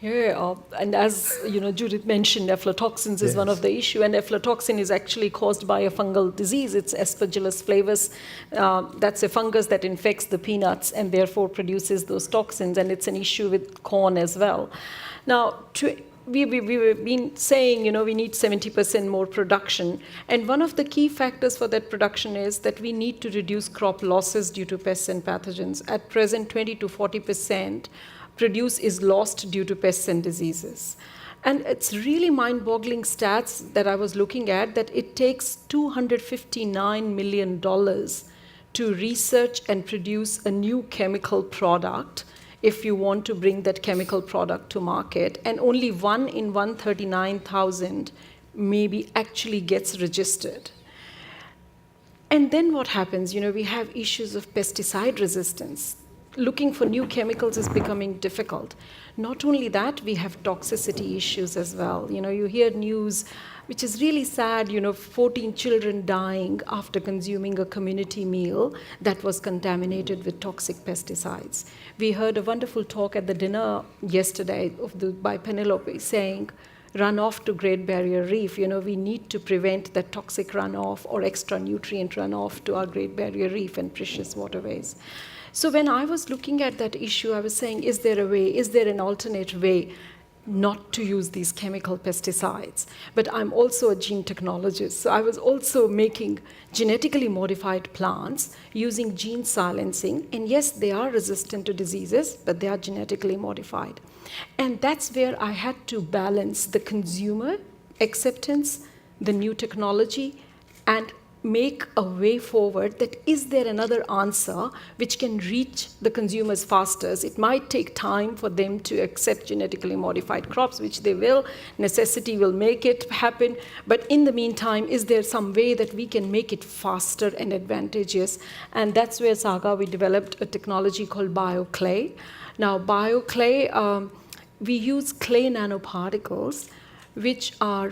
Yeah, and as Judith mentioned, aflatoxins is one of the issue, and aflatoxin is actually caused by a fungal disease. It's Aspergillus flavus. That's a fungus that infects the peanuts and therefore produces those toxins, and it's an issue with corn as well. Now, we've been saying, we need 70% more production, and one of the key factors for that production is that we need to reduce crop losses due to pests and pathogens. At present, 20 to 40% produce is lost due to pests and diseases. And it's really mind-boggling stats that I was looking at, that it takes $259 million to research and produce a new chemical product if you want to bring that chemical product to market, and only 1 in 139,000 maybe actually gets registered. And then what happens? We have issues of pesticide resistance. Looking for new chemicals is becoming difficult. Not only that, we have toxicity issues as well. You hear news, which is really sad, 14 children dying after consuming a community meal that was contaminated with toxic pesticides. We heard a wonderful talk at the dinner yesterday by Penelope saying, runoff to Great Barrier Reef. We need to prevent that toxic runoff or extra nutrient runoff to our Great Barrier Reef and precious waterways. So when I was looking at that issue, I was saying, is there an alternate way not to use these chemical pesticides? But I'm also a gene technologist, so I was also making genetically modified plants using gene silencing, and yes, they are resistant to diseases, but they are genetically modified. And that's where I had to balance the consumer acceptance, the new technology, and make a way forward that is there another answer which can reach the consumers faster. It might take time for them to accept genetically modified crops, which they will. Necessity will make it happen. But in the meantime, is there some way that we can make it faster and advantageous? And that's where Saga, we developed a technology called BioClay. Now, BioClay, we use clay nanoparticles, which are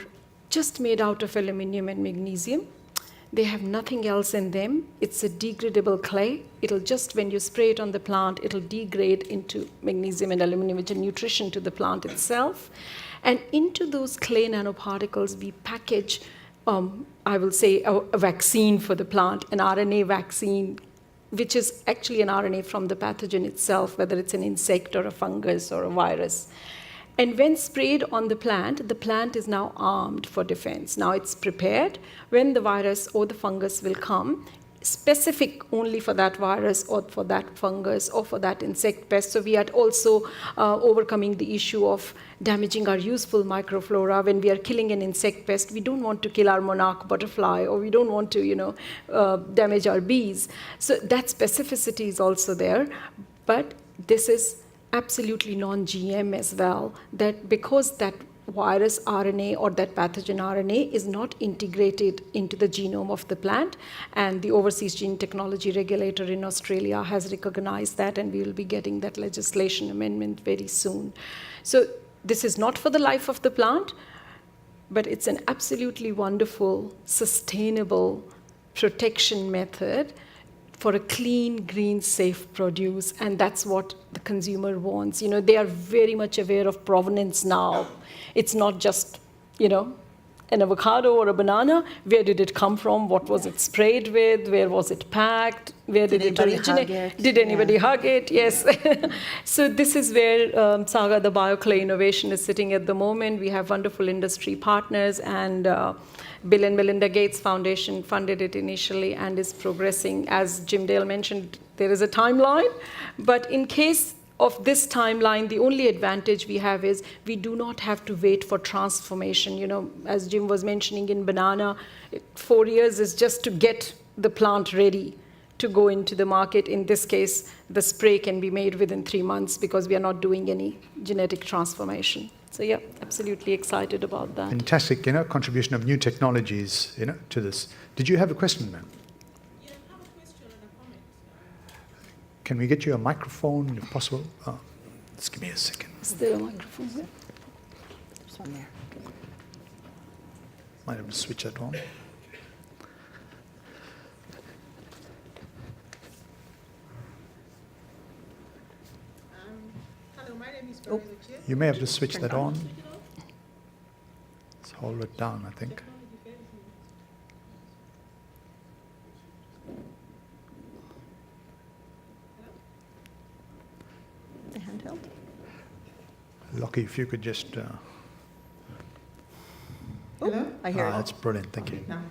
just made out of aluminum and magnesium. They have nothing else in them. It's a degradable clay. It'll just, when you spray it on the plant, it'll degrade into magnesium and aluminum, which are nutrition to the plant itself. And into those clay nanoparticles, we package, I will say, a vaccine for the plant, an RNA vaccine, which is actually an RNA from the pathogen itself, whether it's an insect or a fungus or a virus. And when sprayed on the plant is now armed for defense. Now it's prepared. When the virus or the fungus will come, specific only for that virus or for that fungus or for that insect pest. So we are also overcoming the issue of damaging our useful microflora. When we are killing an insect pest, we don't want to kill our monarch butterfly, or we don't want to, damage our bees. So that specificity is also there. But this is absolutely non-GM as well, that because that virus RNA or that pathogen RNA is not integrated into the genome of the plant, and the Overseas Gene Technology Regulator in Australia has recognized that, and we will be getting that legislation amendment very soon. So this is not for the life of the plant, but it's an absolutely wonderful, sustainable protection method for a clean, green, safe produce, and that's what the consumer wants. They are very much aware of provenance now. It's not just, an avocado or a banana. Where did it come from? What was it sprayed with? Where was it packed? Where did it originate? Did anybody hug it? Yes. So this is where Saga, the BioClay innovation, is sitting at the moment. We have wonderful industry partners, and Bill and Melinda Gates Foundation funded it initially and is progressing. As Jim Dale mentioned, there is a timeline, but in case of this timeline, the only advantage we have is we do not have to wait for transformation. As Jim was mentioning in banana, 4 years is just to get the plant ready to go into the market. In this case, the spray can be made within 3 months because we are not doing any genetic transformation. So yeah, absolutely excited about that. Fantastic, contribution of new technologies, to this. Did you have a question, ma'am? Yeah, I have a question and a comment. Can we get you a microphone, if possible? Just give me a second. Is there a microphone here? There's one there. Might have to switch that on. Hello, my name is Barry. You may have to switch that on. Let's hold it down, I think. The handheld. Lockie, if you could just... Hello? I hear it. That's brilliant, thank you. Now,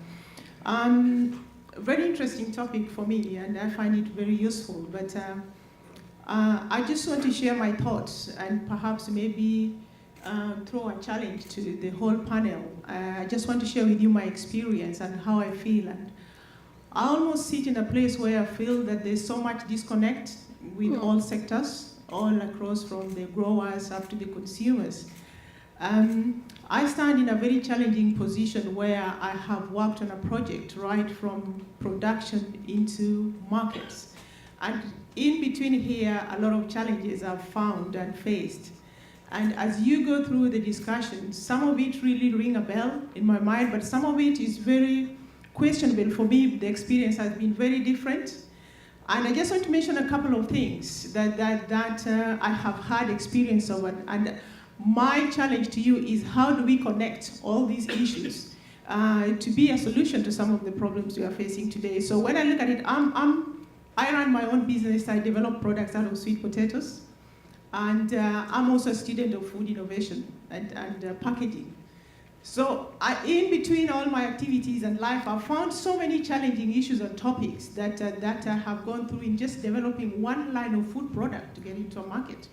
very interesting topic for me, and I find it very useful. But I just want to share my thoughts and perhaps maybe throw a challenge to the whole panel. I just want to share with you my experience and how I feel. And I almost sit in a place where I feel that there's so much disconnect with all sectors, all across from the growers up to the consumers. I stand in a very challenging position where I have worked on a project right from production into markets. And in between here, a lot of challenges I've found and faced. And as you go through the discussion, some of it really ring a bell in my mind, but some of it is very questionable for me. The experience has been very different. And I just want to mention a couple of things that I have had experience of. And my challenge to you is, how do we connect all these issues to be a solution to some of the problems we are facing today? So when I look at it, I run my own business. I develop products out of sweet potatoes. And I'm also a student of food innovation and packaging. So in between all my activities and life, I've found so many challenging issues and topics that I have gone through in just developing one line of food product to get into a market.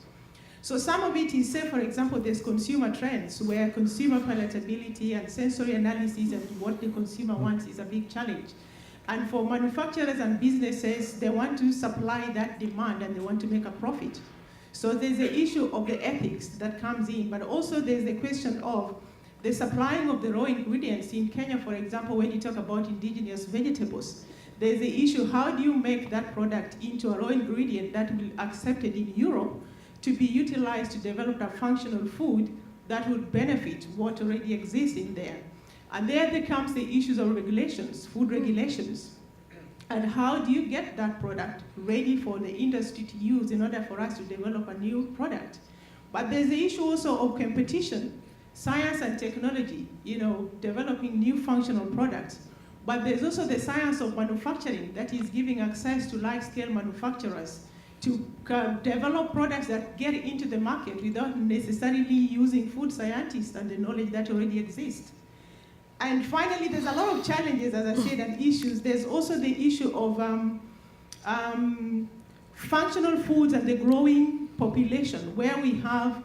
So some of it is, say, for example, there's consumer trends where consumer palatability and sensory analysis and what the consumer wants is a big challenge. And for manufacturers and businesses, they want to supply that demand and they want to make a profit. So there's the issue of the ethics that comes in, but also there's the question of the supplying of the raw ingredients. In Kenya, for example, when you talk about indigenous vegetables, there's the issue, how do you make that product into a raw ingredient that will be accepted in Europe to be utilized to develop a functional food that would benefit what already exists in there. And there comes the issues of regulations, food regulations. And how do you get that product ready for the industry to use in order for us to develop a new product? But there's the issue also of competition, science and technology, developing new functional products. But there's also the science of manufacturing that is giving access to large-scale manufacturers to develop products that get into the market without necessarily using food scientists and the knowledge that already exists. And finally, there's a lot of challenges, as I said, and issues. There's also the issue of functional foods and the growing population, where we have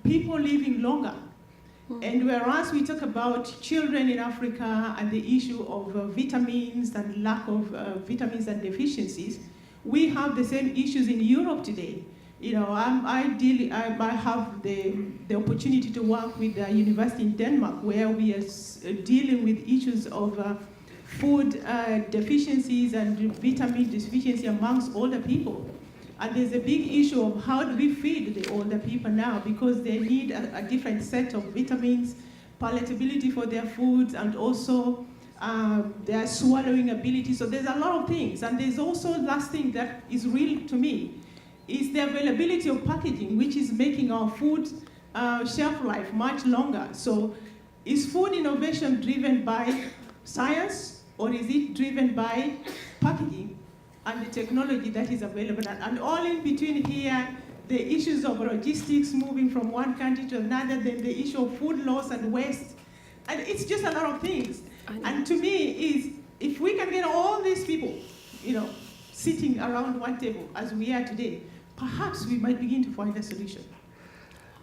people living longer. And whereas we talk about children in Africa and the issue of vitamins and lack of vitamins and deficiencies, we have the same issues in Europe today. I have the opportunity to work with the university in Denmark, where we are dealing with issues of food deficiencies and vitamin deficiency amongst older people. And there's a big issue of how do we feed the older people now, because they need a different set of vitamins, palatability for their foods, and also their swallowing ability. So there's a lot of things. And there's also last thing that is real to me, is the availability of packaging, which is making our food shelf life much longer. So is food innovation driven by science, or is it driven by packaging and the technology that is available? And all in between here, the issues of logistics moving from one country to another, then the issue of food loss and waste. And it's just a lot of things. And to me, is if we can get all these people, sitting around one table as we are today, perhaps we might begin to find a solution.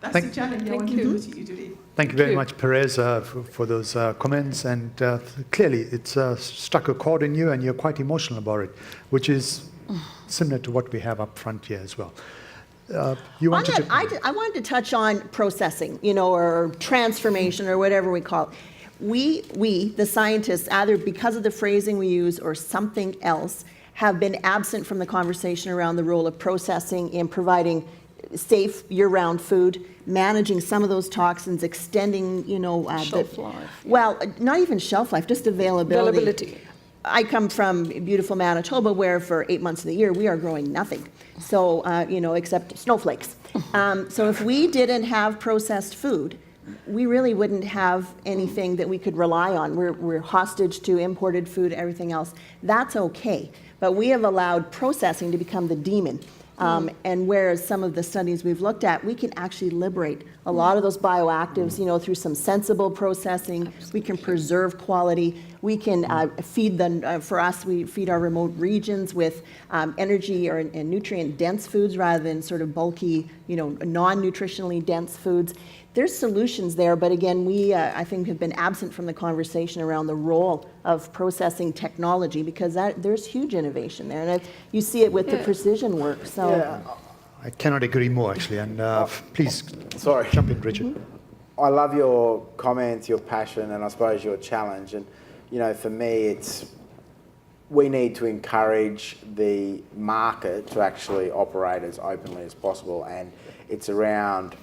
That's the challenge I want to do to you today. Thank you very much, Perez, for those comments. And clearly, it's struck a chord in you, and you're quite emotional about it, which is similar to what we have up front here as well. I wanted to touch on processing, or transformation, or whatever we call it. We, the scientists, either because of the phrasing we use or something else, have been absent from the conversation around the role of processing in providing safe year-round food, managing some of those toxins, extending, shelf life. Well, not even shelf life, just availability. I come from beautiful Manitoba, where for 8 months of the year we are growing nothing. So, except snowflakes. So if we didn't have processed food, we really wouldn't have anything that we could rely on. We're hostage to imported food, everything else. That's okay. But we have allowed processing to become the demon. And whereas some of the studies we've looked at, we can actually liberate a lot of those bioactives, through some sensible processing. We can preserve quality. We can feed them, for us, we feed our remote regions with energy and nutrient-dense foods rather than sort of bulky, non-nutritionally dense foods. There's solutions there, but again, we, I think, have been absent from the conversation around the role of processing technology, because there's huge innovation there, and you see it with the precision work. So, I cannot agree more, actually, and please jump in, Richard. I love your comments, your passion, and I suppose your challenge. And for me, we need to encourage the market to actually operate as openly as possible, and it's around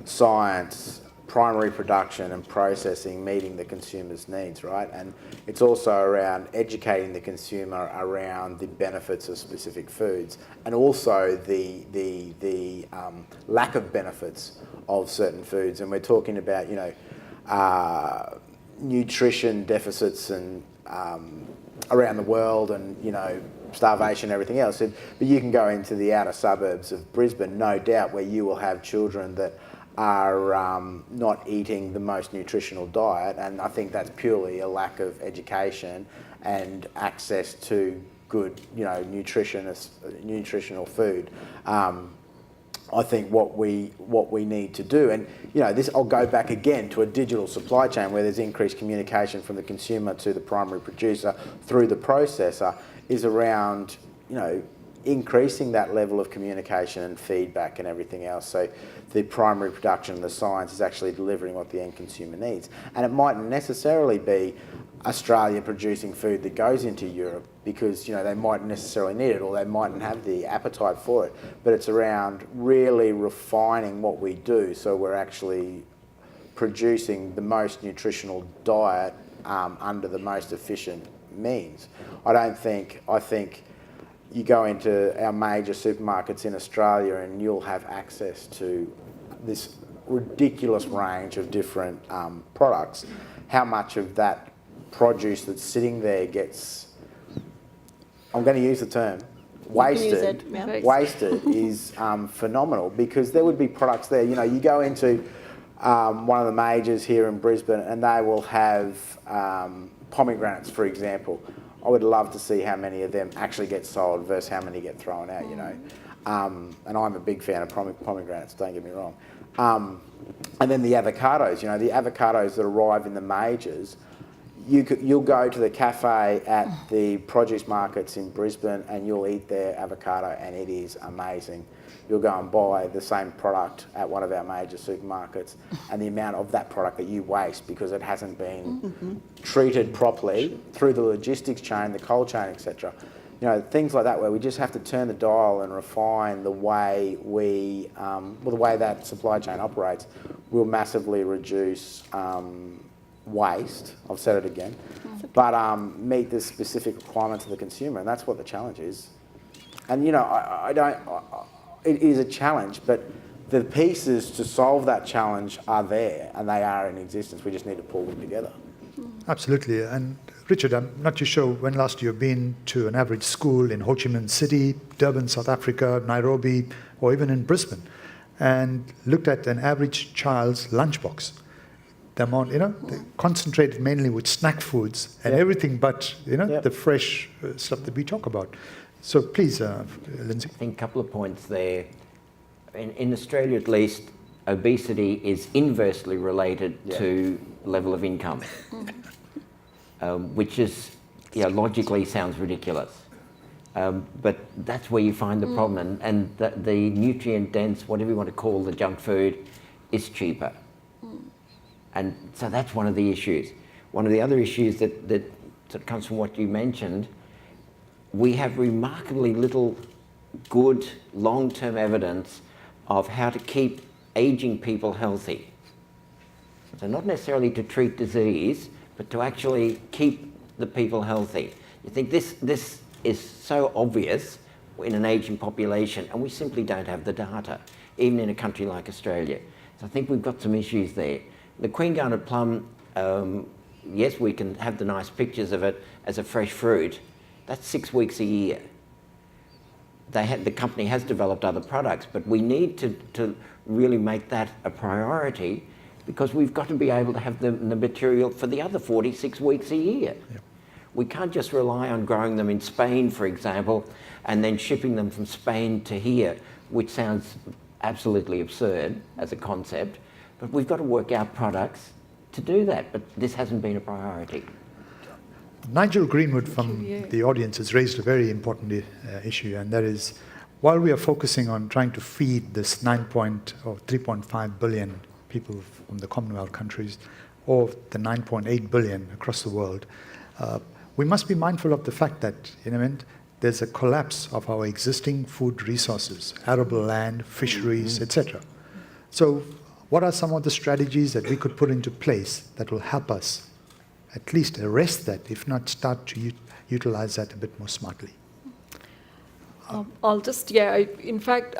science, primary production and processing, meeting the consumer's needs, right? And it's also around educating the consumer around the benefits of specific foods, and also the lack of benefits of certain foods. And we're talking about, nutrition deficits and around the world, and starvation and everything else. But you can go into the outer suburbs of Brisbane, no doubt, where you will have children that are not eating the most nutritional diet, and I think that's purely a lack of education and access to good, nutritional food. I think what we need to do, and this, I'll go back again to a digital supply chain where there's increased communication from the consumer to the primary producer through the processor, is around increasing that level of communication and feedback and everything else. So the primary production and the science is actually delivering what the end consumer needs. And it mightn't necessarily be Australia producing food that goes into Europe because they mightn't necessarily need it or they mightn't have the appetite for it. But it's around really refining what we do so we're actually producing the most nutritional diet under the most efficient means. I think you go into our major supermarkets in Australia and you'll have access to this ridiculous range of different products. How much of that produce that's sitting there gets, I'm going to use the term, wasted. Wasted is phenomenal because there would be products there. You go into one of the majors here in Brisbane and they will have pomegranates, for example. I would love to see how many of them actually get sold versus how many get thrown out, And I'm a big fan of pomegranates, don't get me wrong. And then the avocados, the avocados that arrive in the majors, you'll go to the cafe at the produce markets in Brisbane and you'll eat their avocado and it is amazing. You'll go and buy the same product at one of our major supermarkets and the amount of that product that you waste because it hasn't been treated properly through the logistics chain, the cold chain, etc. Things like that where we just have to turn the dial and refine the way the way that supply chain operates will massively reduce waste, I've said it again, but meet the specific requirements of the consumer, and that's what the challenge is. And it is a challenge, but the pieces to solve that challenge are there and they are in existence. We just need to pull them together. Absolutely. And Richard, I'm not too sure when last you've been to an average school in Ho Chi Minh City, Durban, South Africa, Nairobi, or even in Brisbane, and looked at an average child's lunchbox. The amount, they concentrated mainly with snack foods and everything but, the fresh stuff that we talk about. So please, Lindsay. I think a couple of points there. In Australia, at least, obesity is inversely related to level of income, which is, logically sounds ridiculous. But that's where you find the problem. And the nutrient-dense, whatever you want to call the junk food, is cheaper. And so that's one of the issues. One of the other issues that comes from what you mentioned, we have remarkably little good long-term evidence of how to keep aging people healthy. So not necessarily to treat disease, but to actually keep the people healthy. You think this is so obvious in an aging population, and we simply don't have the data, even in a country like Australia. So I think we've got some issues there. The Queen Garnet plum, yes, we can have the nice pictures of it as a fresh fruit. That's 6 weeks a year. The company has developed other products, but we need to really make that a priority because we've got to be able to have the material for the other 46 weeks a year. Yep. We can't just rely on growing them in Spain, for example, and then shipping them from Spain to here, which sounds absolutely absurd as a concept, but we've got to work out products to do that, but this hasn't been a priority. Nigel Greenwood from the audience has raised a very important issue, and that is, while we are focusing on trying to feed this 3.5 billion people from the Commonwealth countries, or the 9.8 billion across the world, we must be mindful of the fact that, there's a collapse of our existing food resources, arable land, fisheries, etc. So what are some of the strategies that we could put into place that will help us at least arrest that, if not start to utilize that a bit more smartly? I'll just, in fact,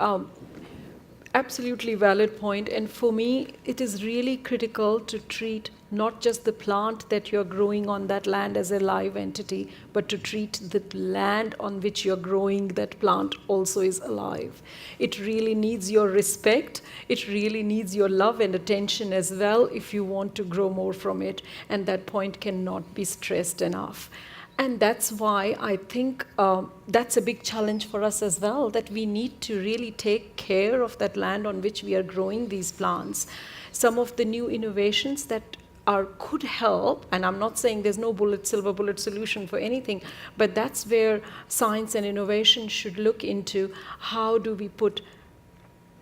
absolutely valid point. And for me, it is really critical to treat not just the plant that you're growing on that land as a live entity, but to treat the land on which you're growing that plant also is alive. It really needs your respect. It really needs your love and attention as well if you want to grow more from it. And that point cannot be stressed enough. And that's why I think that's a big challenge for us as well, that we need to really take care of that land on which we are growing these plants. Some of the new innovations that could help, and I'm not saying there's no silver bullet solution for anything, but that's where science and innovation should look into how do we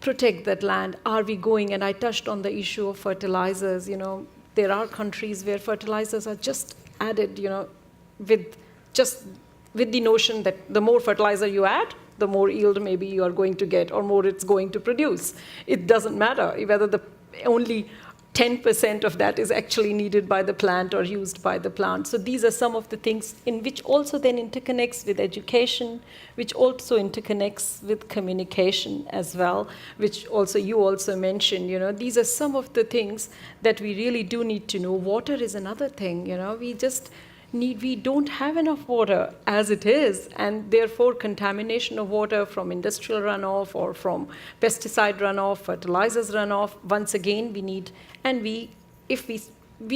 protect that land. Are we going, and I touched on the issue of fertilizers, there are countries where fertilizers are just added, with the notion that the more fertilizer you add, the more yield maybe you are going to get, or more it's going to produce. It doesn't matter whether only 10% of that is actually needed by the plant or used by the plant. So these are some of the things in which also then interconnects with education, which also interconnects with communication as well, which also you also mentioned. These are some of the things that we really do need to know. Water is another thing. We don't have enough water as it is, and therefore contamination of water from industrial runoff or from pesticide runoff, fertilizers runoff, once again we need, and we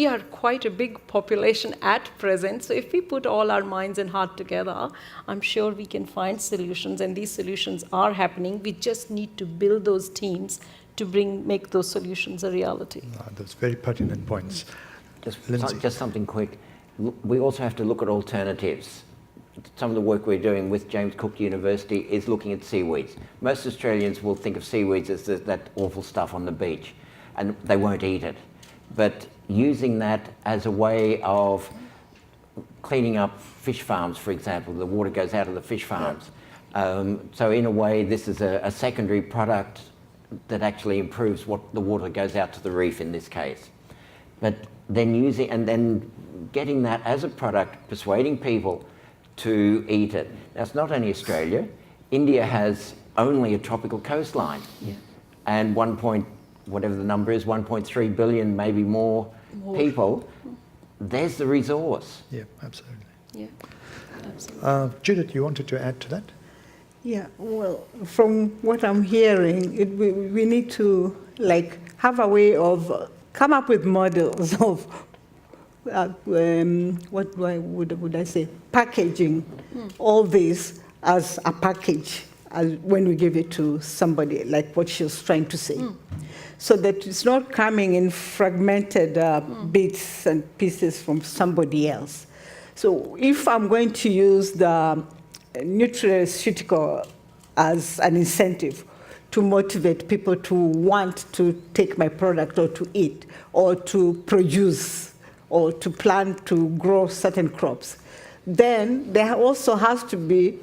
are quite a big population at present, so if we put all our minds and heart together, I'm sure we can find solutions, and these solutions are happening. We just need to build those teams to make those solutions a reality. Those very pertinent points. Just something quick. We also have to look at alternatives. Some of the work we're doing with James Cook University is looking at seaweeds. Most Australians will think of seaweeds as that awful stuff on the beach, and they won't eat it. But using that as a way of cleaning up fish farms, for example, the water goes out of the fish farms. So in a way, this is a secondary product that actually improves what the water goes out to the reef in this case. But then getting that as a product, persuading people to eat it. Now, it's not only Australia. India has only a tropical coastline. Yeah. And whatever the number is, 1.3 billion, maybe more people. There's the resource. Yeah, absolutely. Yeah, absolutely. Judith, you wanted to add to that? Yeah, well, from what I'm hearing, we need to have a way of come up with models of what would I say? Packaging all this as a package when we give it to somebody, like what she was trying to say. So that it's not coming in fragmented bits and pieces from somebody else. So if I'm going to use the nutraceutical as an incentive to motivate people to want to take my product or to eat or to produce or to plant, to grow certain crops, then there also has to be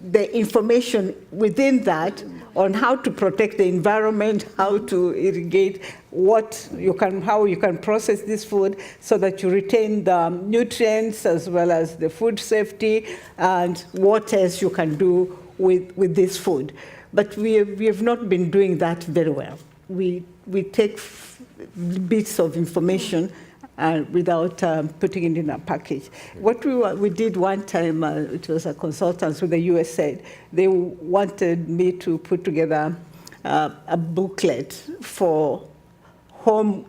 the information within that on how to protect the environment, how to irrigate, how you can process this food so that you retain the nutrients as well as the food safety, and what else you can do with this food. But we have not been doing that very well. We take bits of information without putting it in a package. What we did one time, it was a consultant with the USAID. They wanted me to put together a booklet for home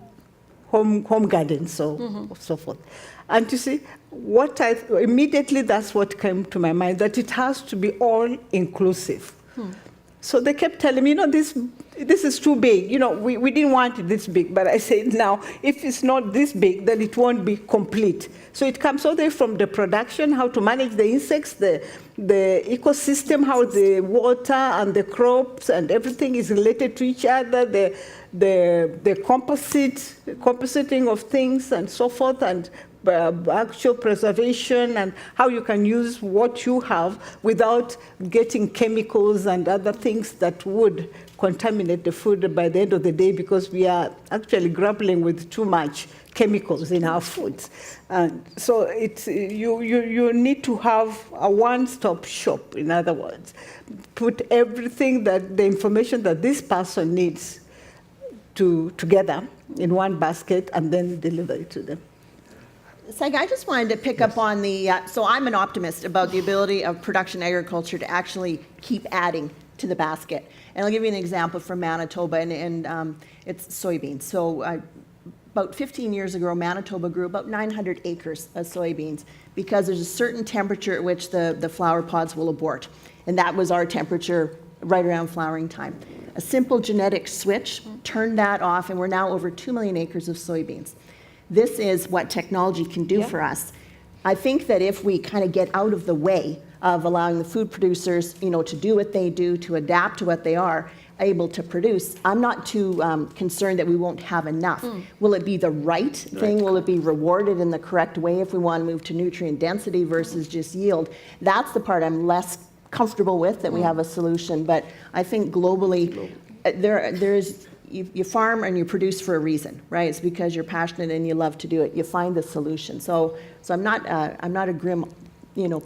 gardens, so forth. And you see, immediately that's what came to my mind, that it has to be all inclusive. So they kept telling me, this is too big. We didn't want it this big. But I said, now, if it's not this big, then it won't be complete. So it comes all the way from the production, how to manage the insects, the ecosystem, how the water and the crops and everything is related to each other, the compositing of things and so forth, and actual preservation, and how you can use what you have without getting chemicals and other things that would contaminate the food by the end of the day, because we are actually grappling with too much chemicals in our foods. And so you need to have a one-stop shop, in other words. Put everything the information that this person needs together in one basket and then deliver it to them. Seg, I just wanted to pick up on so I'm an optimist about the ability of production agriculture to actually keep adding to the basket. And I'll give you an example from Manitoba, and it's soybeans. So about 15 years ago, Manitoba grew about 900 acres of soybeans because there's a certain temperature at which the flower pods will abort. And that was our temperature right around flowering time. A simple genetic switch turned that off, and we're now over 2 million acres of soybeans. This is what technology can do for us. I think that if we kind of get out of the way of allowing the food producers, to do what they do, to adapt to what they are able to produce, I'm not too concerned that we won't have enough. Will it be the right thing? Will it be rewarded in the correct way if we want to move to nutrient density versus just yield? That's the part I'm less comfortable with, that we have a solution. But I think globally, there's you farm and you produce for a reason, right? It's because you're passionate and you love to do it. You find the solution. So I'm not a grim,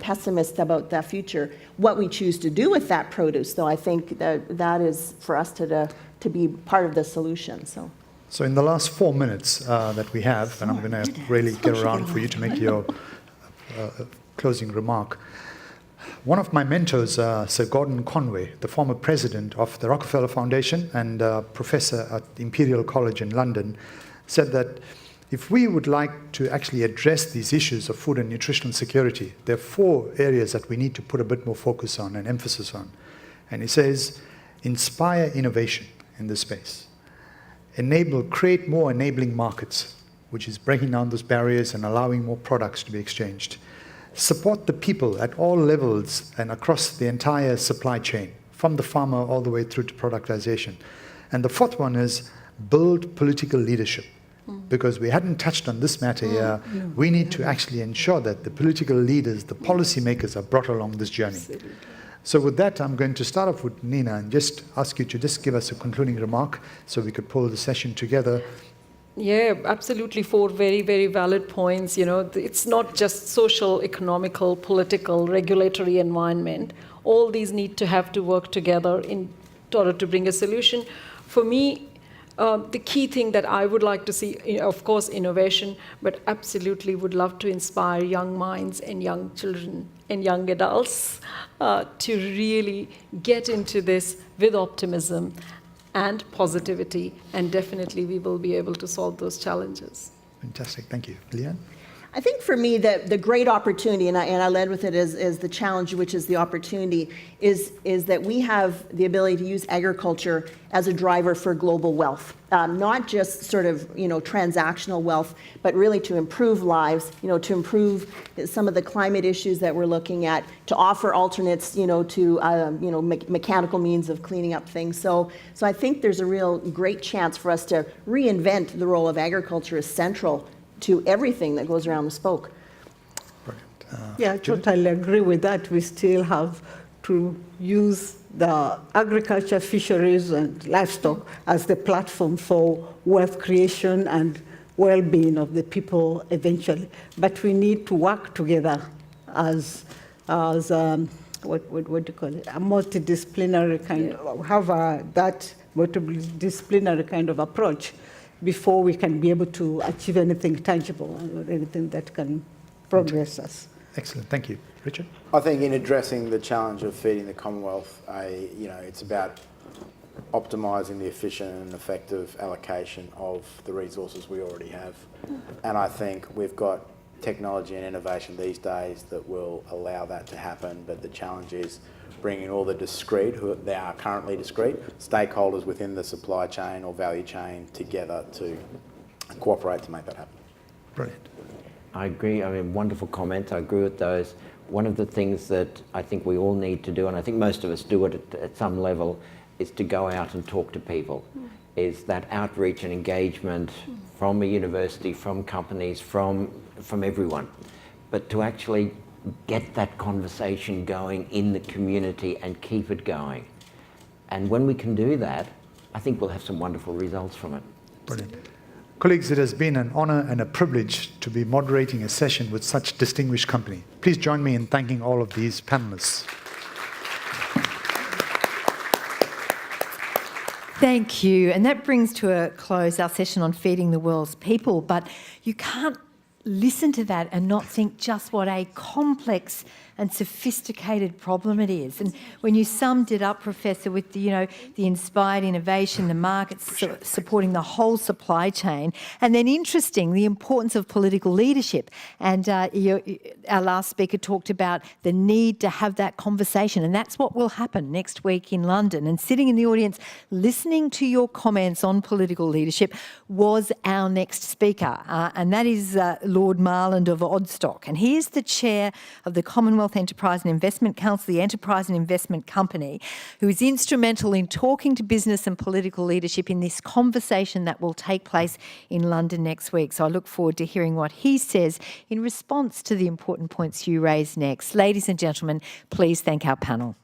pessimist about the future. What we choose to do with that produce, though, I think that is for us to be part of the solution. So in the last 4 minutes that we have, and I'm going to really get around for you to make your closing remark. One of my mentors, Sir Gordon Conway, the former president of the Rockefeller Foundation and professor at Imperial College in London, said that if we would like to actually address these issues of food and nutritional security, there are 4 areas that we need to put a bit more focus on and emphasis on. And he says, inspire innovation in this space. Create more enabling markets, which is breaking down those barriers and allowing more products to be exchanged. Support the people at all levels and across the entire supply chain, from the farmer all the way through to productization. And the 4th one is build political leadership. Because we hadn't touched on this matter here, we need to actually ensure that the political leaders, the policymakers are brought along this journey. So with that, I'm going to start off with Nina and just ask you to just give us a concluding remark so we could pull the session together. Yeah, absolutely. 4 very, very valid points. It's not just social, economical, political, regulatory environment. All these need to have to work together in order to bring a solution. For me, the key thing that I would like to see, of course, innovation, but absolutely would love to inspire young minds and young children and young adults to really get into this with optimism and positivity, and definitely we will be able to solve those challenges. Fantastic, thank you. Leanne? I think for me, the great opportunity, and I led with it as the challenge, which is the opportunity, is that we have the ability to use agriculture as a driver for global wealth. Not just sort of, transactional wealth, but really to improve lives, to improve some of the climate issues that we're looking at, to offer alternates, to, mechanical means of cleaning up things. So I think there's a real great chance for us to reinvent the role of agriculture as central to everything that goes around the spoke. Brilliant. Yeah, I totally agree with that. We still have to use the agriculture, fisheries, and livestock as the platform for wealth creation and well-being of the people eventually. But we need to work together as what do you call it? A multidisciplinary kind of, have that multidisciplinary kind of approach before we can be able to achieve anything tangible or anything that can progress us. Excellent, thank you. Richard? I think in addressing the challenge of feeding the Commonwealth, it's about optimising the efficient and effective allocation of the resources we already have. And I think we've got technology and innovation these days that will allow that to happen, but the challenge is bringing all the they are currently discrete, stakeholders within the supply chain or value chain together to cooperate to make that happen. Brilliant. I agree. Wonderful comments. I agree with those. One of the things that I think we all need to do, and I think most of us do it at some level, is to go out and talk to people. Is that outreach and engagement from a university, from companies, from everyone. But to actually get that conversation going in the community and keep it going. And when we can do that, I think we'll have some wonderful results from it. Brilliant. Colleagues, it has been an honor and a privilege to be moderating a session with such distinguished company. Please join me in thanking all of these panelists. Thank you. And that brings to a close our session on feeding the world's people. But you can't listen to that and not think just what a complex and sophisticated problem it is. And when you summed it up, Professor, with the inspired innovation, the markets supporting the whole supply chain, and then interesting, the importance of political leadership. And our last speaker talked about the need to have that conversation, and that's what will happen next week in London. And sitting in the audience, listening to your comments on political leadership was our next speaker, and that is Lord Marland of Odstock. And he is the chair of the Commonwealth Enterprise and Investment Council, the Enterprise and Investment Company, who is instrumental in talking to business and political leadership in this conversation that will take place in London next week. So I look forward to hearing what he says in response to the important points you raised next. Ladies and gentlemen, please thank our panel.